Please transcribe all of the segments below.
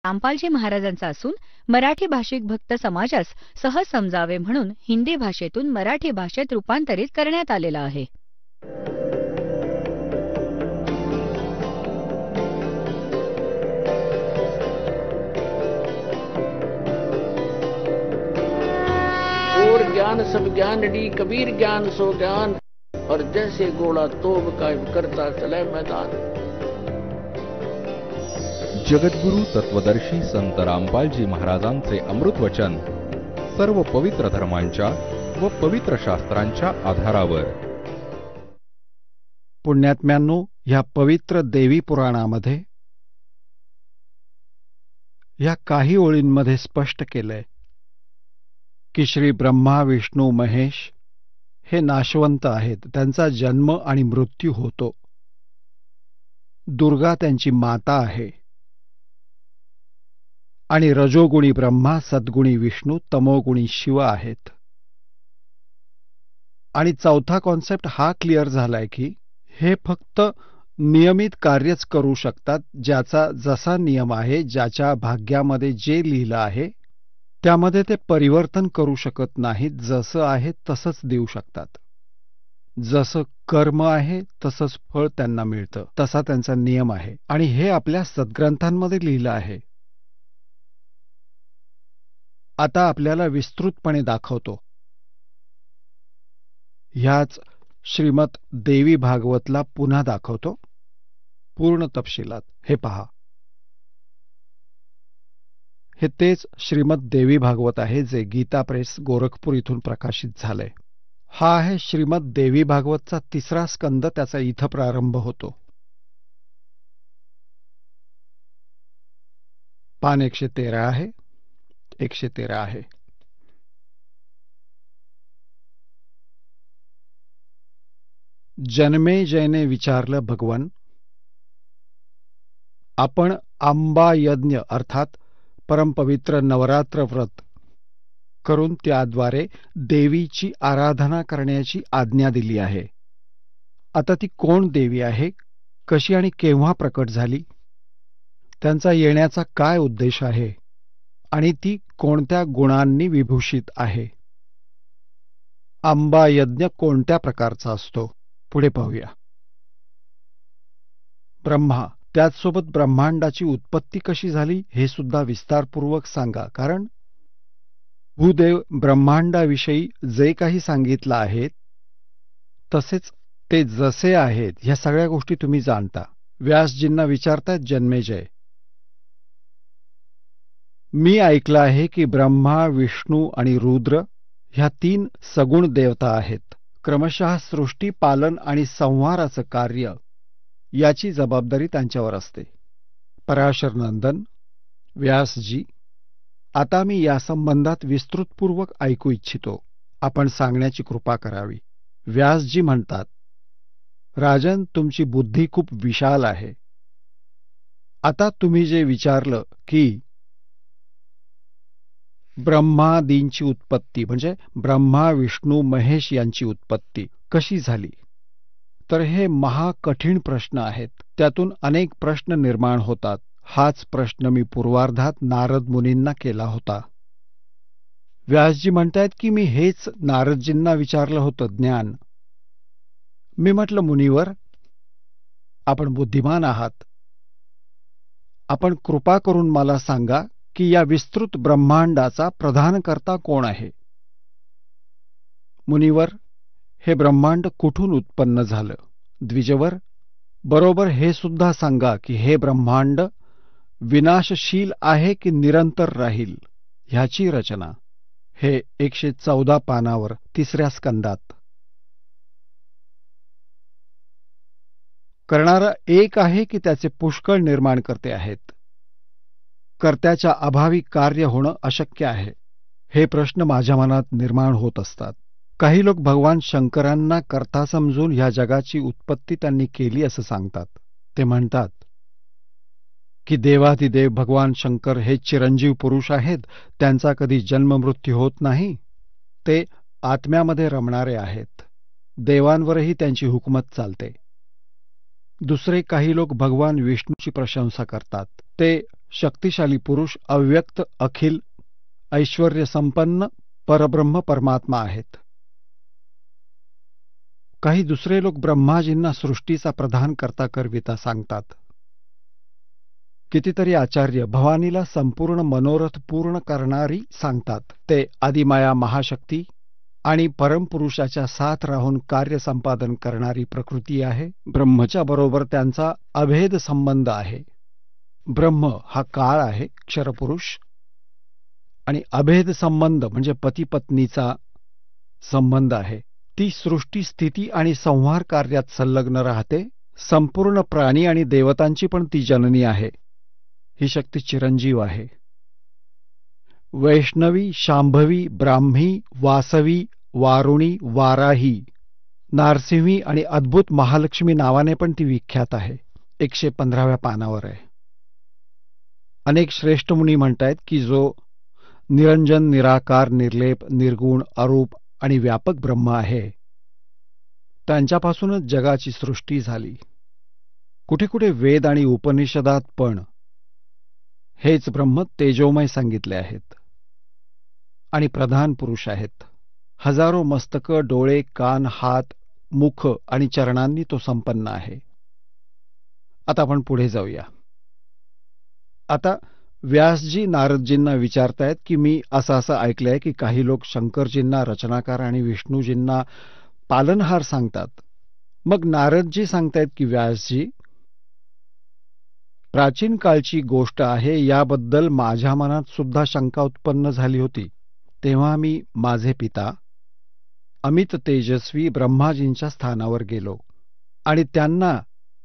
रामपालजी महाराजांचा असून मराठी भाषिक भक्त समाजास सहज समजावे म्हणून हिंदी भाषेतून मराठी भाषेत रूपांतरित करण्यात आलेला आहे. और ज्ञान सब ज्ञानडी कबीर ज्ञान सो ज्ञान और जैसे घोड़ा तोब का करता चले मैदान. जगद्गुरु तत्वदर्शी संत रामपालजी महाराजांचे अमृत वचन सर्व पवित्र धर्मांच्या व पवित्र शास्त्रांच्या आधारावर. पुण्यात्म्यांनो, ह्या पवित्र देवी पुराणामध्ये ह्या काही ओळींमध्ये स्पष्ट केलंय की श्री ब्रह्मा विष्णू महेश हे नाशवंत आहेत, त्यांचा जन्म आणि मृत्यू होतो. दुर्गा त्यांची माता आहे आणि रजोगुणी ब्रह्मा, सद्गुणी विष्णू, तमोगुणी शिव आहेत. आणि चौथा कॉन्सेप्ट हा क्लिअर झालाय की हे फक्त नियमित कार्यच करू शकतात, ज्याचा जसा नियम आहे, ज्याच्या भाग्यामध्ये जे लिहिलं आहे त्यामध्ये ते परिवर्तन करू शकत नाहीत. जसं आहे तसंच देऊ शकतात. जसं कर्म आहे तसंच फळ त्यांना मिळतं, तसा त्यांचा नियम आहे. आणि हे आपल्या सद्ग्रंथांमध्ये लिहिलं आहे. आता आपल्याला विस्तृतपणे दाखवतो. ह्याच श्रीमद देवी भागवतला पुन्हा दाखवतो पूर्ण तपशिलात. हे पहा, हे तेच श्रीमद देवी भागवत आहे जे गीता प्रेस गोरखपूर इथून प्रकाशित झालंय. हा आहे श्रीमद देवी भागवतचा 3रा स्कंद. त्याचा इथं प्रारंभ होतो. पान 113 आहे. 113 आहे. जन्मेजयने विचारलं, भगवान, आपण आंबा यज्ञ अर्थात परमपवित्र नवरात्र व्रत करून त्याद्वारे देवीची आराधना करण्याची आज्ञा दिली आहे. आता ती कोण देवी आहे, कशी आणि केव्हा प्रकट झाली, त्यांचा येण्याचा काय उद्देश आहे आणि ती कोणत्या गुणांनी विभूषित आहे. आंबा यज्ञ कोणत्या प्रकारचा असतो, पुढे पाहूया. ब्रह्मा, त्याचसोबत ब्रह्मांडाची उत्पत्ती कशी झाली हे सुद्धा विस्तारपूर्वक सांगा, कारण भूदेव ब्रह्मांडाविषयी जे काही सांगितलं आहे तसेच ते जसे आहेत ह्या सगळ्या गोष्टी तुम्ही जाणता. व्यासजींना विचारतात जन्मेजय, मी ऐकलं आहे की ब्रह्मा, विष्णू आणि रुद्र ह्या 3 सगुण देवता आहेत. क्रमशः सृष्टी, पालन आणि संहाराचं कार्य याची जबाबदारी त्यांच्यावर असते. पराशर नंदन, व्यासजी, आता मी या संबंधात विस्तृतपूर्वक ऐकू इच्छितो. आपण सांगण्याची कृपा करावी. व्यासजी म्हणतात, राजन, तुमची बुद्धी खूप विशाल आहे. आता तुम्ही जे विचारलं की ब्रह्मादींची उत्पत्ती म्हणजे ब्रह्मा, विष्णू, महेश यांची उत्पत्ती कशी झाली, तर हे महाकठीण प्रश्न आहेत. त्यातून अनेक प्रश्न निर्माण होतात. हाच प्रश्न मी पूर्वार्धात नारद मुनींना केला होता. व्यासजी म्हणतायत की मी हेच नारदजींना विचारलं होतं ज्ञान. मी म्हटलं, मुनीवर, आपण बुद्धिमान आहात, आपण कृपा करून मला सांगा की या विस्तृत ब्रह्मांडाचा प्रधानकर्ता कोण आहे. मुनीवर, हे ब्रह्मांड कुठून उत्पन्न झालं. द्विजवर, बरोबर हे सुद्धा सांगा की हे ब्रह्मांड विनाशशील आहे की निरंतर राहील. ह्याची रचना. हे 114 पानावर 3ऱ्या स्कंदात. करणारा एक आहे की त्याचे पुष्कळ निर्माण करते आहेत. कर्त्याच्या अभावी कार्य होणं अशक्य आहे. हे प्रश्न माझ्या मनात निर्माण होत असतात. काही लोक भगवान शंकरांना कर्ता समजून ह्या जगाची उत्पत्ती त्यांनी केली असं सांगतात. ते म्हणतात की देवाधिदेव भगवान शंकर हे चिरंजीव पुरुष आहेत, त्यांचा कधी जन्ममृत्यू होत नाही, ते आत्म्यामध्ये रमणारे आहेत, देवांवरही त्यांची हुकूमत चालते. दुसरे काही लोक भगवान विष्णूची प्रशंसा करतात. ते शक्तिशाली पुरुष अव्यक्त अखिल ऐश्वर्य संपन्न परब्रह्म परमात्मा आहेत. काही दुसरे लोक ब्रह्माजींना सृष्टीचा प्रधान करता करविता सांगतात. कितीतरी आचार्य भवानीला संपूर्ण मनोरथ पूर्ण करणारी सांगतात. ते आदिमाया महाशक्ती आणि परमपुरुषाच्या साथ राहून कार्य संपादन करणारी प्रकृती आहे. ब्रह्मच्या बरोबर त्यांचा अभेद संबंध आहे. ब्रह्म हा काळ आहे, क्षरपुरुष, आणि अभेद संबंध म्हणजे पती पत्नीचा संबंध आहे. ती सृष्टी स्थिती आणि संहार कार्यात संलग्न राहते. संपूर्ण प्राणी आणि देवतांची पण ती जननी आहे. ही शक्ती चिरंजीव आहे. वैष्णवी, शांभवी, ब्राह्मी, वासवी, वारुणी, वाराही, नारसिंही आणि अद्भुत महालक्ष्मी नावाने पण ती विख्यात आहे. 115व्या पानावर आहे. अनेक श्रेष्ठ मुनी म्हणतायत की जो निरंजन, निराकार, निर्लेप, निर्गुण, अरूप आणि व्यापक ब्रह्म आहे, त्यांच्यापासूनच जगाची सृष्टी झाली. कुठे कुठे वेद आणि उपनिषदात पण हेच ब्रह्म तेजोमय सांगितले आहेत आणि प्रधान पुरुष आहेत. हजारो मस्तक, डोळे, कान, हात, मुख आणि चरणांनी तो संपन्न आहे. आता आपण पुढे जाऊया. आता व्यासजी नारदजींना विचारतायत की मी असं ऐकलंय की काही लोक शंकरजींना रचनाकार आणि विष्णूजींना पालनहार सांगतात. मग नारदजी सांगतायत की व्यासजी, प्राचीन काळची गोष्ट आहे, याबद्दल माझ्या मनात सुद्धा शंका उत्पन्न झाली होती. तेव्हा मी माझे पिता अमित तेजस्वी ब्रह्माजींच्या स्थानावर गेलो आणि त्यांना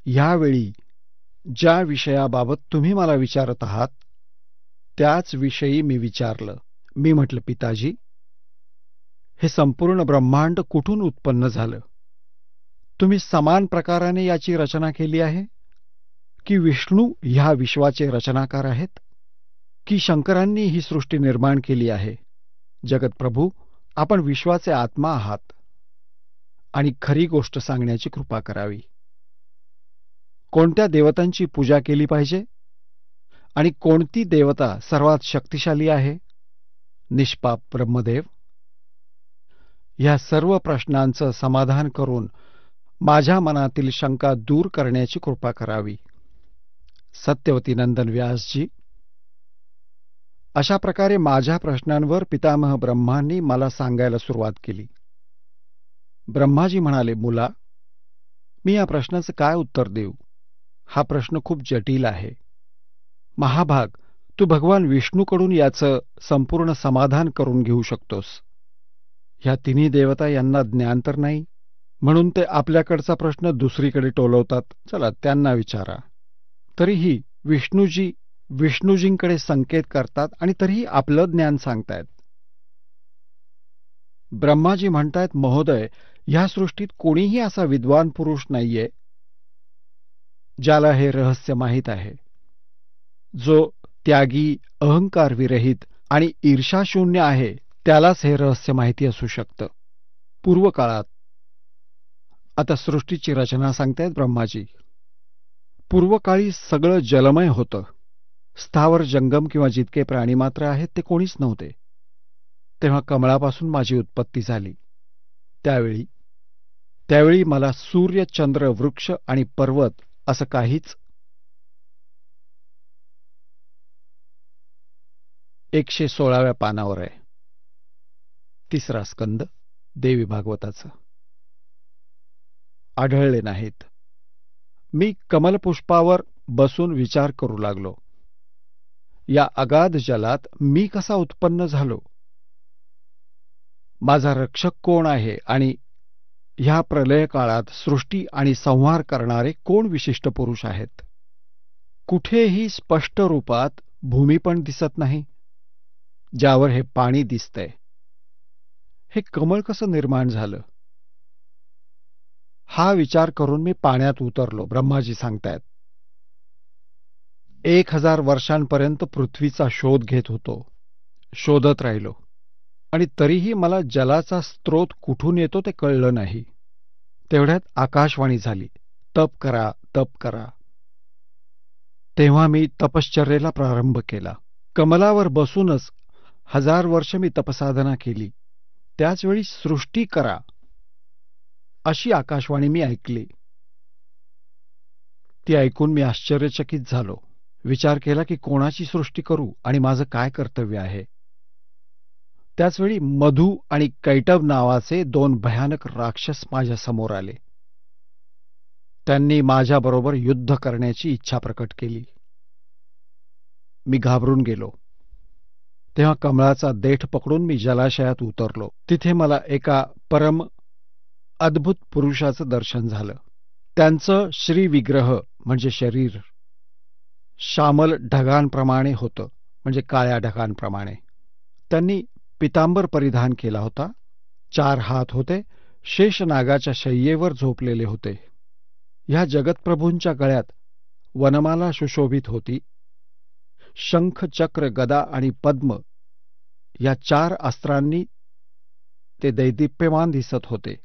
ह्यावेळी ज्या विषयाबाबत तुम्ही मला विचारत आहात त्याच विषयी मी विचारलं. मी म्हटलं, पिताजी, हे संपूर्ण ब्रह्मांड कुठून उत्पन्न झालं? तुम्ही समान प्रकाराने याची रचना केली आहे की विष्णू ह्या विश्वाचे रचनाकार आहेत की शंकरांनी ही सृष्टी निर्माण केली आहे? जगतप्रभू, आपण विश्वाचे आत्मा आहात आणि खरी गोष्ट सांगण्याची कृपा करावी. कोणत्या देवतांची पूजा केली पाहिजे आणि कोणती देवता सर्वात शक्तिशाली आहे? निष्पाप ब्रह्मदेव, ह्या सर्व प्रश्नांचं समाधान करून माझ्या मनातील शंका दूर करण्याची कृपा करावी. सत्यवतीनंदन व्यासजी, अशा प्रकारे माझ्या प्रश्नांवर पितामह ब्रह्मांनी मला सांगायला सुरुवात केली. ब्रह्माजी म्हणाले, मुला, मी या प्रश्नाचं काय उत्तर देऊ? हा प्रश्न खूप जटिल आहे. महाभाग, तू भगवान विष्णूकडून याचं संपूर्ण समाधान करून घेऊ शकतोस. ह्या तिन्ही देवता यांना ज्ञान तर नाही, म्हणून ते आपल्याकडचा प्रश्न दुसरीकडे टोलवतात. चला त्यांना विचारा. तरीही विष्णूजींकडे संकेत करतात आणि तरीही आपलं ज्ञान सांगतायत. ब्रह्माजी म्हणतायत, महोदय, ह्या सृष्टीत कोणीही असा विद्वान पुरुष नाहीये ज्याला हे रहस्य माहीत आहे. जो त्यागी, अहंकार विरहित आणि ईर्षाशून्य आहे त्यालाच हे रहस्य माहिती असू शकतं. पूर्वकाळात, आता सृष्टीची रचना सांगतायत ब्रह्माजी, पूर्वकाळी सगळं जलमय होतं. स्थावर जंगम किंवा जितके प्राणी मात्र आहेत ते कोणीच नव्हते. तेव्हा कमळापासून माझी उत्पत्ती झाली. त्यावेळी मला सूर्य, चंद्र, वृक्ष आणि पर्वत असं काहीच 116व्या पानावर आहे. 3रा स्कंद देवी भागवताचं. आढळले नाहीत. मी कमलपुष्पावर बसून विचार करू लागलो, या अगाध जलात मी कसा उत्पन्न झालो? माझा रक्षक कोण आहे आणि ह्या प्रलय काळात सृष्टी आणि संहार करणारे कोण विशिष्ट पुरुष आहेत? कुठेही स्पष्ट रूपात भूमी पण दिसत नाही ज्यावर हे पाणी दिसतंय. हे कमळ कसं निर्माण झालं? हा विचार करून मी पाण्यात उतरलो. ब्रह्माजी सांगतायत, 1000 वर्षांपर्यंत पृथ्वीचा शोध घेत होतो. शोधत राहिलो आणि तरीही मला जलाचा स्रोत कुठून येतो ते कळलं नाही. तेवढ्यात आकाशवाणी झाली, तप करा, तप करा. तेव्हा मी तपश्चर्येला प्रारंभ केला. कमलावर बसूनच 1000 वर्ष मी तपसाधना केली. त्याचवेळी सृष्टी करा अशी आकाशवाणी मी ऐकली. ती ऐकून मी आश्चर्यचकित झालो. विचार केला की कोणाची सृष्टी करू आणि माझं काय कर्तव्य आहे. त्याचवेळी मधु आणि कैटभ नावाचे 2 भयानक राक्षस माझ्या समोर आले. त्यांनी माझ्याबरोबर युद्ध करण्याची इच्छा प्रकट केली. मी घाबरून गेलो. तेव्हा कमळाचा देठ पकडून मी जलाशयात उतरलो. तिथे मला एका परम अद्भुत पुरुषाचं दर्शन झालं. त्यांचं श्रीविग्रह म्हणजे शरीर श्यामल ढगांप्रमाणे होतं, म्हणजे काळ्या ढगांप्रमाणे. त्यांनी पितांबर परिधान केला होता. 4 हात होते. शेषनागाच्या शय्येवर झोपलेले होते. ह्या जगतप्रभूंच्या गळ्यात वनमाला सुशोभित होती. शंख, चक्र, गदा आणि पद्म या 4 अस्त्रांनी ते दैदिप्यमान दिसत होते.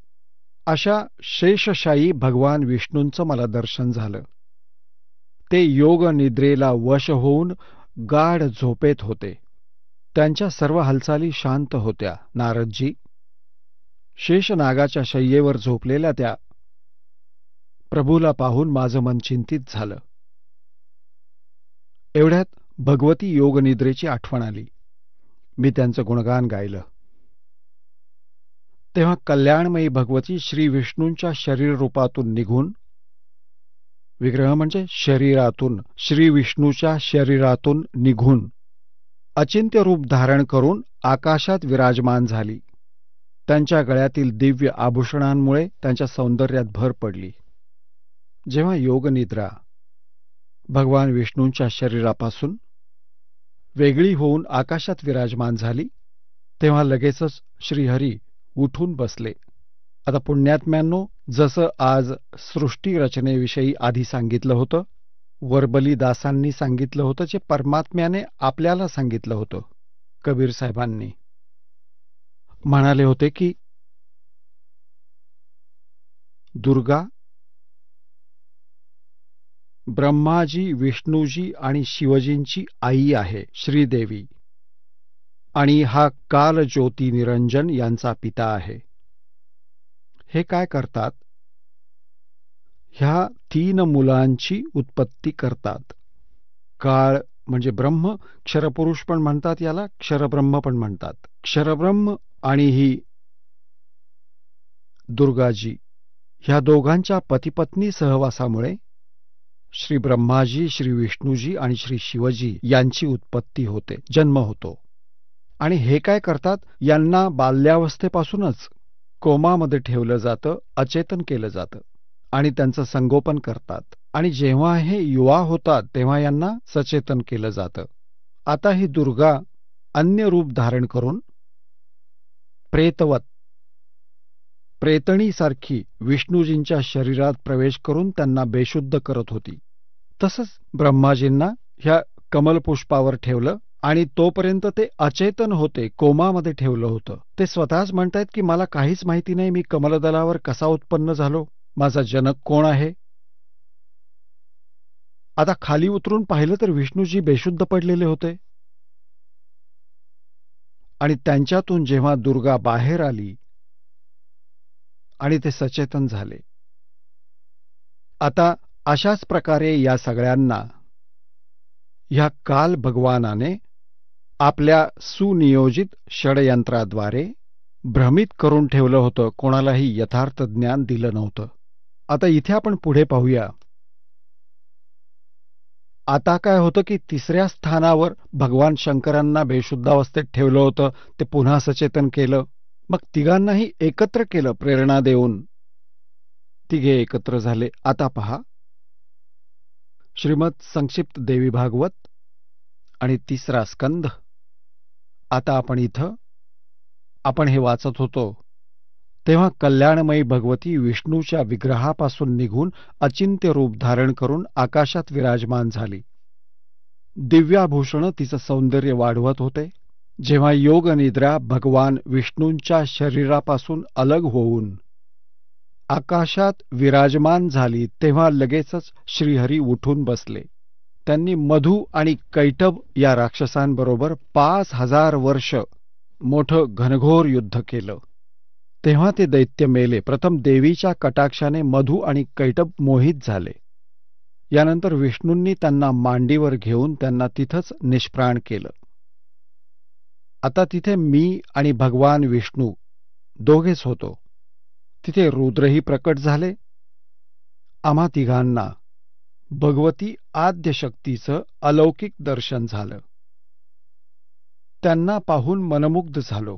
अशा शेषशायी भगवान विष्णूंचं मला दर्शन झालं. ते योग निद्रेला वश होऊन गाढ झोपेत होते. त्यांच्या सर्व हालचाली शांत होत्या. नारदजी शेषनागाच्या शय्येवर झोपलेल्या त्या प्रभूला पाहून माझं मन चिंतित झालं. एवढ्यात भगवती योगनिद्रेची आठवण आली. मी त्यांचं गुणगान गायलं. तेव्हा कल्याणमयी भगवती श्री विष्णूंच्या शरीर रूपातून निघून, विग्रह म्हणजे शरीरातून, श्री विष्णूच्या शरीरातून निघून अचिंत्य रूप धारण करून आकाशात विराजमान झाली. त्यांच्या गळ्यातील दिव्य आभूषणांमुळे त्यांच्या सौंदर्यात भर पडली. जेव्हा योगनिद्रा भगवान विष्णूंच्या शरीरापासून वेगळी होऊन आकाशात विराजमान झाली, तेव्हा लगेचच श्रीहरी उठून बसले. आता पुण्यात्म्यांनो, जसं आज सृष्टी रचनेविषयी आधी सांगितलं होतं, वरबलीदासांनी सांगितलं होतं, जे परमात्म्याने आपल्याला सांगितलं होतं. कबीर साहेबांनी म्हणाले होते की दुर्गा ब्रह्माजी, विष्णूजी आणि शिवजींची आई आहे, श्रीदेवी, आणि हा कालज्योती निरंजन यांचा पिता आहे. हे काय करतात? ह्या 3 मुलांची उत्पत्ती करतात. काळ म्हणजे ब्रह्म, क्षरपुरुष पण म्हणतात याला, क्षरब्रह्म पण म्हणतात. क्षरब्रह्म आणि ही दुर्गाजी, ह्या दोघांच्या पतिपत्नी सहवासामुळे श्री ब्रह्माजी, श्री विष्णूजी आणि श्री शिवजी यांची उत्पत्ती होते, जन्म होतो. आणि हे काय करतात? यांना बाल्यावस्थेपासूनच कोमामध्ये ठेवलं जातं, अचेतन केलं जातं आणि त्यांचं संगोपन करतात. आणि जेव्हा हे युवा होतात तेव्हा यांना सचेतन केलं जातं. आता ही दुर्गा अन्य रूप धारण करून प्रेतवत, प्रेतणीसारखी विष्णूजींच्या शरीरात प्रवेश करून त्यांना बेशुद्ध करत होती. तसंच ब्रह्माजींना ह्या कमलपुष्पावर ठेवलं आणि तोपर्यंत ते अचेतन होते, कोमामध्ये ठेवलं होतं. ते स्वतःच म्हणतायत की मला काहीच माहिती नाही, मी कमलदलावर कसा उत्पन्न झालो, माझा जनक कोण आहे. आता खाली उतरून पाहिलं तर विष्णूजी बेशुद्ध पडलेले होते. आणि त्यांच्यातून जेव्हा दुर्गा बाहेर आली आणि ते सचेतन झाले. आता अशाच प्रकारे या सगळ्यांना ह्या काल भगवानाने आपल्या सुनियोजित षडयंत्राद्वारे भ्रमित करून ठेवलं होतं, कोणालाही यथार्थ ज्ञान दिलं नव्हतं. आता इथे आपण पुढे पाहूया. आता काय होतं की 3ऱ्या स्थानावर भगवान शंकरांना बेशुद्धावस्थेत ठेवलं होतं, ते पुन्हा सचेतन केलं. मग तिघांनाही एकत्र केलं प्रेरणा देऊन. तिघे एकत्र झाले. आता पहा, श्रीमद संक्षिप्त देवी भागवत आणि 3रा स्कंध. आता आपण हे वाचत होतो तेव्हा कल्याणमयी भगवती विष्णूच्या विग्रहापासून निघून अचिंत्य रूप धारण करून आकाशात विराजमान झाली. दिव्याभूषणं तिचं सौंदर्य वाढवत होते. जेव्हा योगनिद्रा भगवान विष्णूंच्या शरीरापासून अलग होऊन आकाशात विराजमान झाली तेव्हा लगेचच श्रीहरी उठून बसले. त्यांनी मधु आणि कैटभ या राक्षसांबरोबर 5000 वर्ष मोठं घनघोर युद्ध केलं. तेव्हा ते दैत्य मेले. प्रथम देवीच्या कटाक्षाने मधु आणि कैटभ मोहित झाले. यानंतर विष्णूंनी त्यांना मांडीवर घेऊन त्यांना तिथंच निष्प्राण केलं. आता तिथे मी आणि भगवान विष्णू दोघेच होतो. तिथे रुद्रही प्रकट झाले. आम्हा तिघांना भगवती आद्यशक्तीचं अलौकिक दर्शन झालं. त्यांना पाहून मनमुग्ध झालो.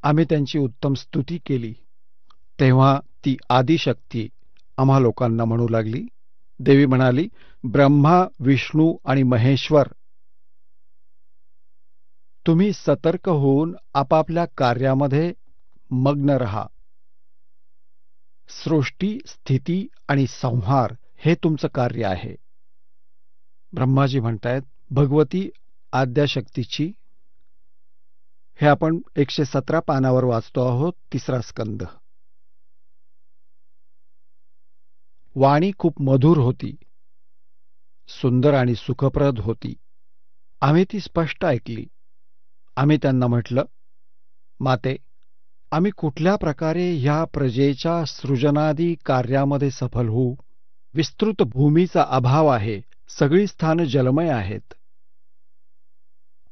आम्ही त्यांची उत्तम स्तुती केली. तेव्हा ती आदिशक्ती आम्हा लोकांना म्हणू लागली. देवी म्हणाली, ब्रह्मा, विष्णू आणि महेश्वर, तुम्ही सतर्क होऊन आपापल्या कार्यामध्ये मग्न रहा. सृष्टी, स्थिती आणि संहार हे तुमचं कार्य आहे. ब्रह्माजी म्हणतायत, भगवती आद्याशक्तीची, हे आपण 117 पानावर वाचतो आहोत, 3रा स्कंद. वाणी खूप मधुर होती, सुंदर आणि सुखप्रद होती. आम्ही ती स्पष्ट ऐकली. आम्ही त्यांना म्हटलं, माते, आम्ही कुठल्या प्रकारे ह्या प्रजेच्या सृजनादी कार्यामध्ये सफल होऊ? विस्तृत भूमीचा अभाव आहे. सगळी स्थानं जलमय आहेत.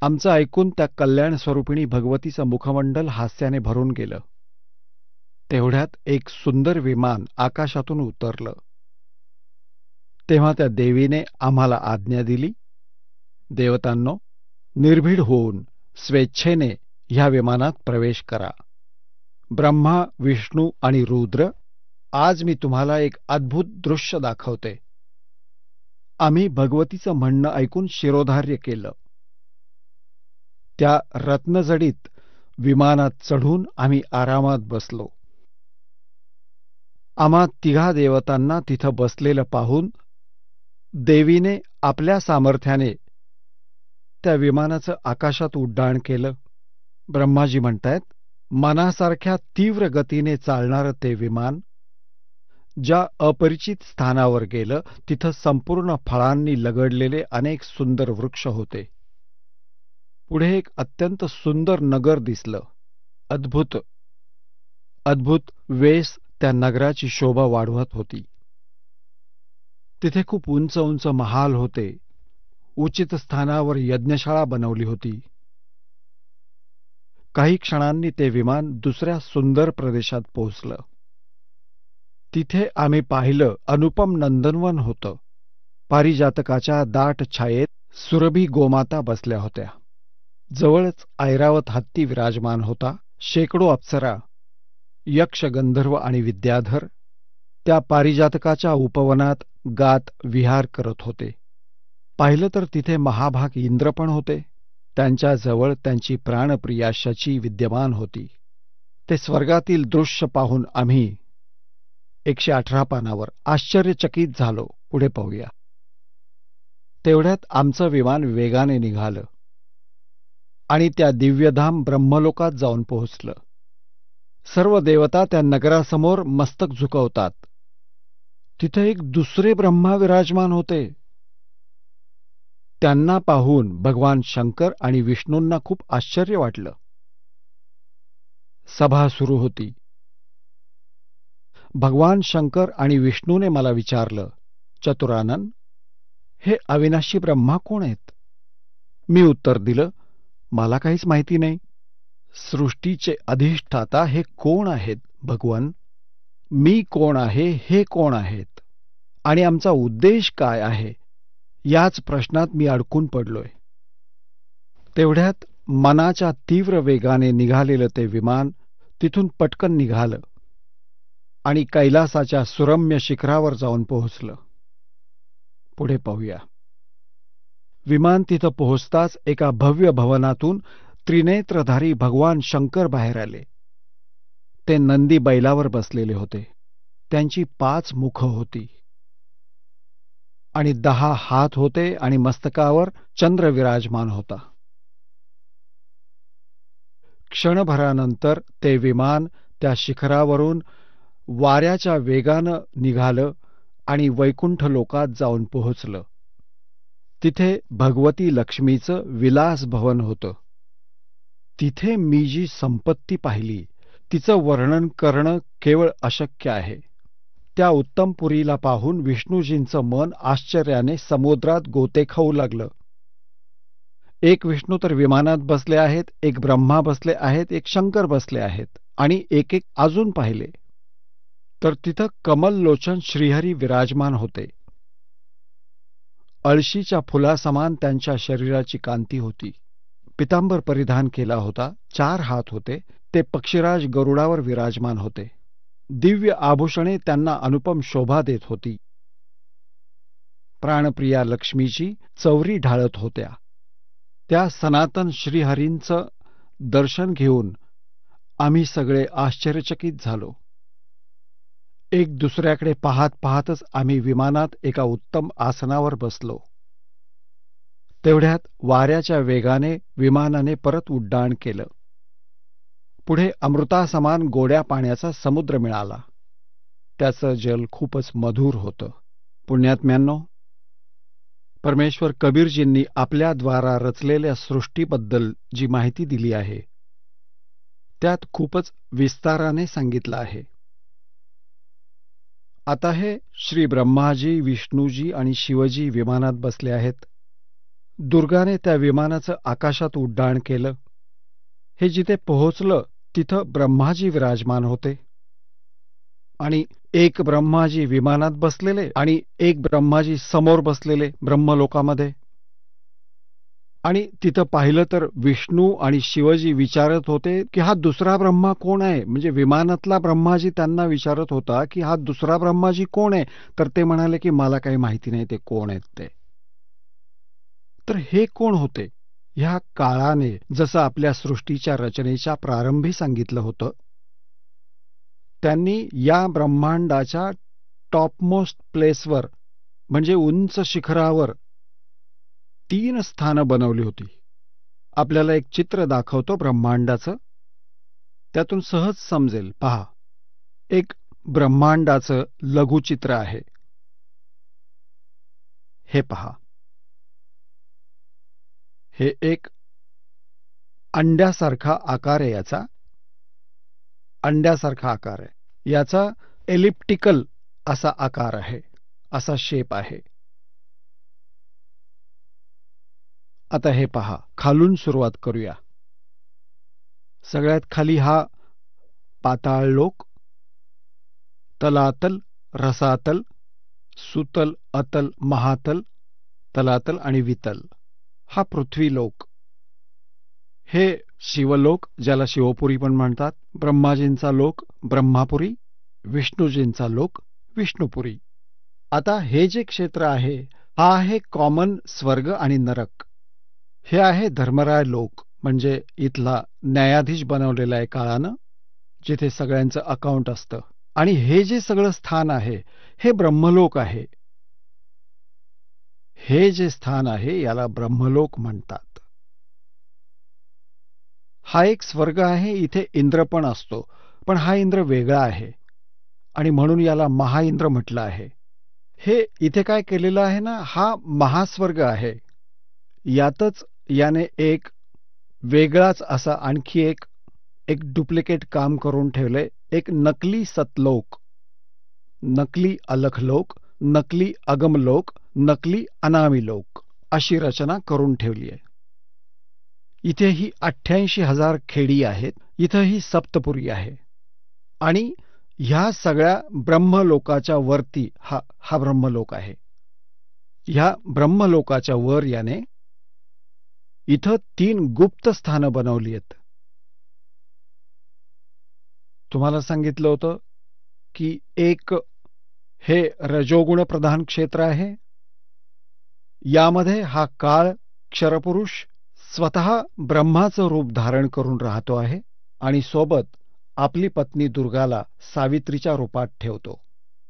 आमचं ऐकून त्या कल्याण स्वरूपिणी भगवतीचं मुखमंडल हास्याने भरून गेलं. तेवढ्यात एक सुंदर विमान आकाशातून उतरलं. तेव्हा त्या देवीने आम्हाला आज्ञा दिली, देवतांनो, निर्भीड होऊन स्वेच्छेने ह्या विमानात प्रवेश करा. ब्रह्मा, विष्णू आणि रुद्र, आज मी तुम्हाला एक अद्भुत दृश्य दाखवते. आम्ही भगवतीचं म्हणणं ऐकून शिरोधार्य केलं. त्या रत्नजडित विमानात चढून आम्ही आरामात बसलो. आम्हा तिघा देवतांना तिथं बसलेलं पाहून देवीने आपल्या सामर्थ्याने त्या विमानाचं आकाशात उड्डाण केलं. ब्रह्माजी म्हणतायत, मनासारख्या तीव्र गतीने चालणारं ते विमान ज्या अपरिचित स्थानावर गेलं तिथं संपूर्ण फळांनी लगडलेले अनेक सुंदर वृक्ष होते. पुढे एक अत्यंत सुंदर नगर दिसलं. अद्भुत अद्भुत वेस त्या नगराची शोभा वाढवत होती. तिथे खूप उंच उंच महाल होते. उचित स्थानावर यज्ञशाळा बनवली होती. काही क्षणांनी ते विमान दुसऱ्या सुंदर प्रदेशात पोहोचलं. तिथे आम्ही पाहिलं अनुपम नंदनवन होतं. पारिजातकाच्या दाट छायेत सुरभी गोमाता बसल्या होत्या. जवळच ऐरावत हत्ती विराजमान होता. शेकडो अप्सरा, यक्ष, गंधर्व आणि विद्याधर त्या पारिजातकाच्या उपवनात गात विहार करत होते. पाहिलं तर तिथे महाभाग इंद्र पण होते. त्यांच्याजवळ त्यांची प्राणप्रिया शची विद्यमान होती. ते स्वर्गातील दृश्य पाहून आम्ही 118 पानावर आश्चर्यचकित झालो. पुढे पाहूया. तेवढ्यात आमचं विमान वेगाने निघालं आणि त्या दिव्यधाम ब्रह्मलोकात जाऊन पोहोचलं. सर्व देवता त्या नगरासमोर मस्तक झुकवतात. तिथे एक दुसरे ब्रह्मा विराजमान होते. त्यांना पाहून भगवान शंकर आणि विष्णूंना खूप आश्चर्य वाटलं. सभा सुरू होती. भगवान शंकर आणि विष्णूने मला विचारलं, चतुरानन, हे अविनाशी ब्रह्मा कोण आहेत? मी उत्तर दिलं, मला काहीच माहिती नाही. सृष्टीचे अधिष्ठाता हे कोण आहेत भगवन? मी कोण आहे, हे कोण आहेत, आणि आमचा उद्देश काय आहे, याच प्रश्नात मी अडकून पडलोय. तेवढ्यात मनाच्या तीव्र वेगाने निघालेलं ते विमान तिथून पटकन निघालं आणि कैलासाच्या सुरम्य शिखरावर जाऊन पोहोचलं. पुढे पाहूया. विमान तिथं पोहोचताच एका भव्य भवनातून त्रिनेत्रधारी भगवान शंकर बाहेर आले. ते नंदी बैलावर बसलेले होते. त्यांची 5 मुखं होती आणि 10 हात होते आणि मस्तकावर चंद्र विराजमान होता. क्षणभरानंतर ते विमान त्या शिखरावरून वाऱ्याच्या वेगानं निघालं आणि वैकुंठ लोकात जाऊन पोहोचलं. तिथे भगवती लक्ष्मीचं विलास भवन होतं. तिथे मी जी संपत्ती पाहिली तिचं वर्णन करणं केवळ अशक्य आहे. त्या उत्तम पुरीला पाहून विष्णूजींचं मन आश्चर्याने समुद्रात गोते खाऊ लागलं. एक विष्णू तर विमानात बसले आहेत, एक ब्रह्मा बसले आहेत, एक शंकर बसले आहेत आणि एक एक अजून पाहिले तर तिथं कमललोचन श्रीहरी विराजमान होते. अळशीच्या फुलासमान त्यांच्या शरीराची कांती होती. पितांबर परिधान केला होता, 4 हात होते. ते पक्षीराज गरुडावर विराजमान होते. दिव्य आभूषणे त्यांना अनुपम शोभा देत होती. प्राणप्रिया लक्ष्मीची चौरी ढाळत होत्या. त्या सनातन श्रीहरींचं दर्शन घेऊन आम्ही सगळे आश्चर्यचकित झालो. एक दुसऱ्याकडे पाहत पाहतच आम्ही विमानात एका उत्तम आसनावर बसलो. तेवढ्यात वाऱ्याच्या वेगाने विमानाने परत उड्डाण केलं. पुढे अमृतासमान गोड्या पाण्याचा समुद्र मिळाला. त्याचं जल खूपच मधुर होतं. पुण्यात्म्यांनो, परमेश्वर कबीरजींनी आपल्याद्वारा रचलेल्या सृष्टीबद्दल जी माहिती दिली आहे त्यात खूपच विस्ताराने सांगितलं आहे. आता हे श्री ब्रह्माजी, विष्णूजी आणि शिवजी विमानात बसले आहेत. दुर्गाने त्या विमानाचं आकाशात उड्डाण केलं. हे जिथे पोहोचलं तिथं ब्रह्माजी विराजमान होते आणि एक ब्रह्माजी विमानात बसलेले आणि एक ब्रह्माजी समोर बसलेले ब्रह्मलोकामध्ये. आणि तिथं पाहिलं तर विष्णू आणि शिवजी विचारत होते की हा दुसरा ब्रह्मा कोण आहे. म्हणजे विमानातला ब्रह्माजी त्यांना विचारत होता की हा दुसरा ब्रह्माजी कोण आहे. तर ते म्हणाले की मला काही माहिती नाही ते कोण आहेत ते. तर हे कोण होते. ह्या काळाने जसं आपल्या सृष्टीच्या रचनेच्या प्रारंभी सांगितलं होतं, त्यांनी या ब्रह्मांडाच्या टॉपमोस्ट प्लेसवर म्हणजे उंच शिखरावर 3 स्थानं बनवली होती. आपल्याला एक चित्र दाखवतो ब्रह्मांडाचं, त्यातून सहज समजेल. पहा, एक ब्रह्मांडाचं लघुचित्र आहे. हे पहा, हे एक अंड्यासारखा आकार आहे. याचा अंड्यासारखा आकार आहे. याचा एलिप्टिकल असा आकार आहे, असा शेप आहे. आता हे पहा, खालून सुरुवात करूया. सगळ्यात खाली हा पाताळ लोक, तलातल, रसातल, सुतल, अतल, महातल, तलातल आणि वितल. हा पृथ्वीलोक. हे शिवलोक, ज्याला शिवपुरी पण म्हणतात. ब्रह्माजींचा लोक ब्रह्मापुरी, विष्णूजींचा लोक विष्णुपुरी. आता हे जे क्षेत्र आहे हा आहे कॉमन स्वर्ग आणि नरक. हे आहे धर्मराय लोक, म्हणजे इथला न्यायाधीश बनवलेला आहे काळानं, जिथे सगळ्यांचं अकाउंट असतं. आणि हे जे सगळं स्थान आहे हे ब्रह्मलोक आहे. हे जे स्थान आहे याला ब्रह्मलोक म्हणतात. हा एक स्वर्ग आहे. इथे इंद्र पण असतो, पण हा इंद्र वेगळा आहे आणि म्हणून याला महाइंद्र म्हटलं आहे. हे इथे काय केलेलं आहे ना, हा महास्वर्ग आहे. यातच याने एक वेगळाच असा आणखी एक डुप्लिकेट काम करून ठेवले. एक नकली सतलोक, नकली अलखलोक, नकली अगमलोक, नकली अनामीलोक अशी रचना करून ठेवली आहे. इथे ही 88,000 खेडी आहेत. इथं ही सप्तपुरी आहे आणि ह्या सगळ्या ब्रह्मलोकाच्या वरती हा ब्रह्मलोक आहे. ह्या ब्रह्मलोकाच्या वर याने इथं 3 गुप्त स्थानं बनवली आहेत. तुम्हाला सांगितलं होतं की एक हे रजोगुण प्रधान क्षेत्र आहे. यामध्ये हा काळ क्षरपुरुष स्वतः ब्रह्माचं रूप धारण करून राहतो आहे आणि सोबत आपली पत्नी दुर्गाला सावित्रीच्या रूपात ठेवतो.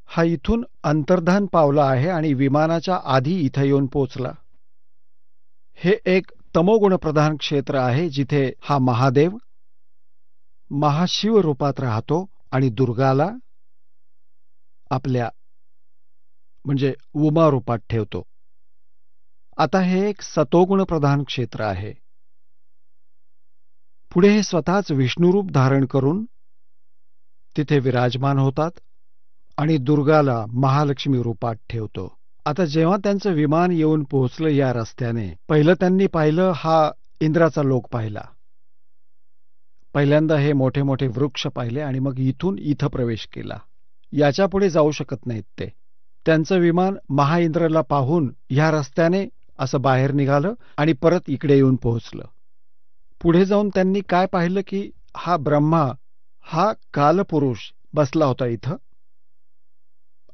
हा इथून अंतर्धान पावला आहे आणि विमानाच्या आधी इथं येऊन पोचला. हे एक तमोगुण प्रधान क्षेत्र आहे, जिथे हा महादेव महाशिव रूपात राहतो आणि दुर्गाला आपल्या म्हणजे उमा रूपात ठेवतो. आता हे एक सतोगुण प्रधान क्षेत्र आहे. पुढे हे स्वतःच विष्णुरूप धारण करून तिथे विराजमान होतात आणि दुर्गाला महालक्ष्मी रूपात ठेवतो. आता जेव्हा त्यांचं विमान येऊन पोहोचलं या रस्त्याने, पहिलं त्यांनी पाहिलं हा इंद्राचा लोक पाहिला. पहिल्यांदा हे मोठे मोठे वृक्ष पाहिले आणि मग इथून इथं प्रवेश केला. याच्या पुढे जाऊ शकत नाहीत ते. त्यांचं विमान महाइंद्राला पाहून ह्या रस्त्याने असं बाहेर निघालं आणि परत इकडे येऊन पोहोचलं. पुढे जाऊन त्यांनी काय पाहिलं की हा ब्रह्मा, हा कालपुरुष बसला होता इथं,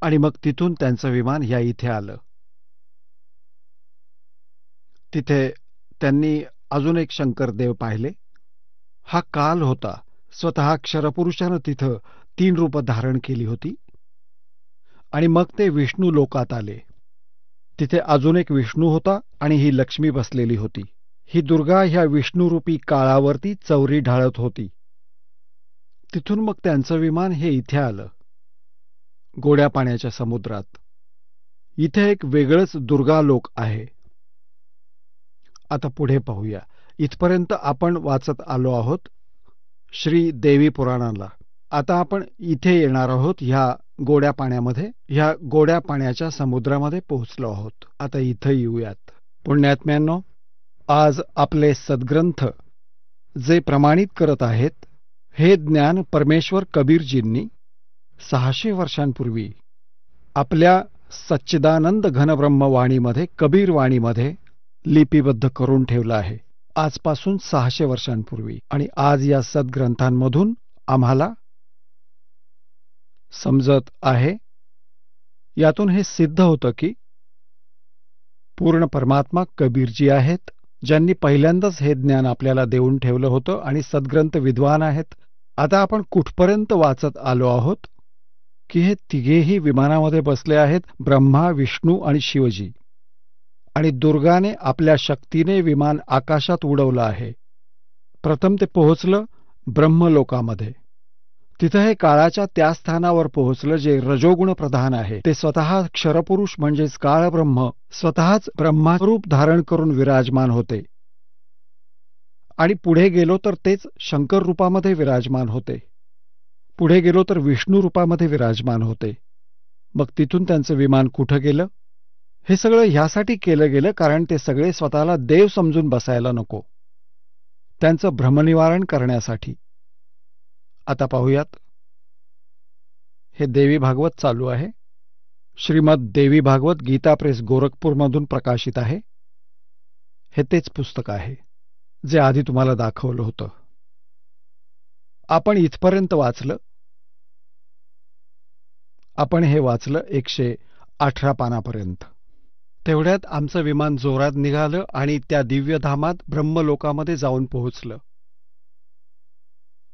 आणि मग तिथून त्यांचं विमान या इथे आलं. तिथे त्यांनी अजून एक शंकरदेव पाहिले. हा काल होता. स्वतः क्षरपुरुषानं तिथं 3 रूपं धारण केली होती. आणि मग ते विष्णू लोकात आले. तिथे अजून एक विष्णू होता आणि ही लक्ष्मी बसलेली होती. ही दुर्गा ह्या विष्णुरूपी काळावरती चौरी ढाळत होती. तिथून मग त्यांचं विमान हे इथे आलं, गोड्या पाण्याच्या समुद्रात. इथे एक वेगळंच दुर्गालोक आहे. आता पुढे पाहूया. इथपर्यंत आपण वाचत आलो आहोत श्री देवी पुराणाला. आता आपण इथे येणार आहोत ह्या गोड्या पाण्यामध्ये. ह्या गोड्या पाण्याच्या समुद्रामध्ये पोहोचलो आहोत. आता इथं येऊयात. पुण्यात्म्यांनो, आज आपले सद्ग्रंथ जे प्रमाणित करत आहेत हे ज्ञान परमेश्वर कबीरजींनी 600 वर्षांपूर्वी आपल्या सच्चिदानंद घनब्रह्मवाणीमध्ये, कबीरवाणीमध्ये लिपिबद्ध करून ठेवलं आहे. आजपासून 600 वर्षांपूर्वी. आणि आज या सद्ग्रंथांमधून आम्हाला समजत आहे, यातून हे सिद्ध होतं की पूर्ण परमात्मा कबीरजी आहेत, ज्यांनी पहिल्यांदाच हे ज्ञान आपल्याला देऊन ठेवलं होतं आणि सद्ग्रंथ विद्वान आहेत. आता आपण कुठपर्यंत वाचत आलो आहोत की हे तिघेही विमानामध्ये बसले आहेत, ब्रह्मा, विष्णू आणि शिवजी. आणि दुर्गाने आपल्या शक्तीने विमान आकाशात उडवलं आहे. प्रथम ते पोहोचलं ब्रह्मलोकामध्ये. तिथं हे काळाच्या त्या स्थानावर पोहोचलं जे रजोगुण प्रधान आहे. ते स्वतः क्षरपुरुष म्हणजेच काळब्रह्म स्वतःच ब्रह्मारूप धारण करून विराजमान होते. आणि पुढे गेलो तर तेच शंकर रूपामध्ये विराजमान होते. पुढे गेलो तर विष्णू रूपामध्ये विराजमान होते. मग तिथून त्यांचं विमान कुठं गेलं? हे सगळं ह्यासाठी केलं गेलं कारण ते सगळे स्वतःला देव समजून बसायला नको, त्यांचं भ्रमनिवारण करण्यासाठी. आता पाहूयात. हे देवी भागवत चालू आहे. श्रीमद देवी भागवत गीता प्रेस गोरखपूरमधून प्रकाशित आहे. हे तेच पुस्तक आहे जे आधी तुम्हाला दाखवलं होतं. आपण इथपर्यंत वाचलं. आपण हे वाचलं 118 पानापर्यंत. तेवढ्यात आमचं विमान जोरात निघालं आणि त्या दिव्यधामात ब्रह्मलोकामध्ये जाऊन पोहोचलं.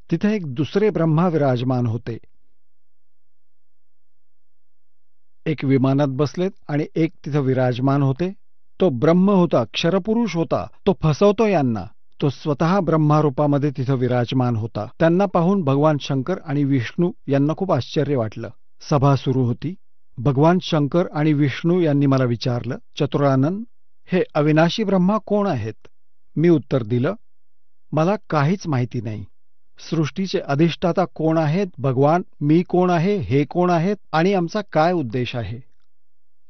तिथे एक दुसरे ब्रह्मा विराजमान होते. एक विमानात बसलेत आणि एक तिथं विराजमान होते. तो ब्रह्म होता, क्षरपुरुष होता. तो फसवतो यांना. तो स्वतः ब्रह्मारूपामध्ये तिथं विराजमान होता. त्यांना पाहून भगवान शंकर आणि विष्णू यांना खूप आश्चर्य वाटलं. सभा सुरू होती. भगवान शंकर आणि विष्णू यांनी मला विचारलं, चतुरानन, हे अविनाशी ब्रह्मा कोण आहेत? मी उत्तर दिलं, मला काहीच माहिती नाही. सृष्टीचे अधिष्ठाता कोण आहेत? भगवान, मी कोण आहे? हे कोण आहेत? आणि आमचा काय उद्देश आहे?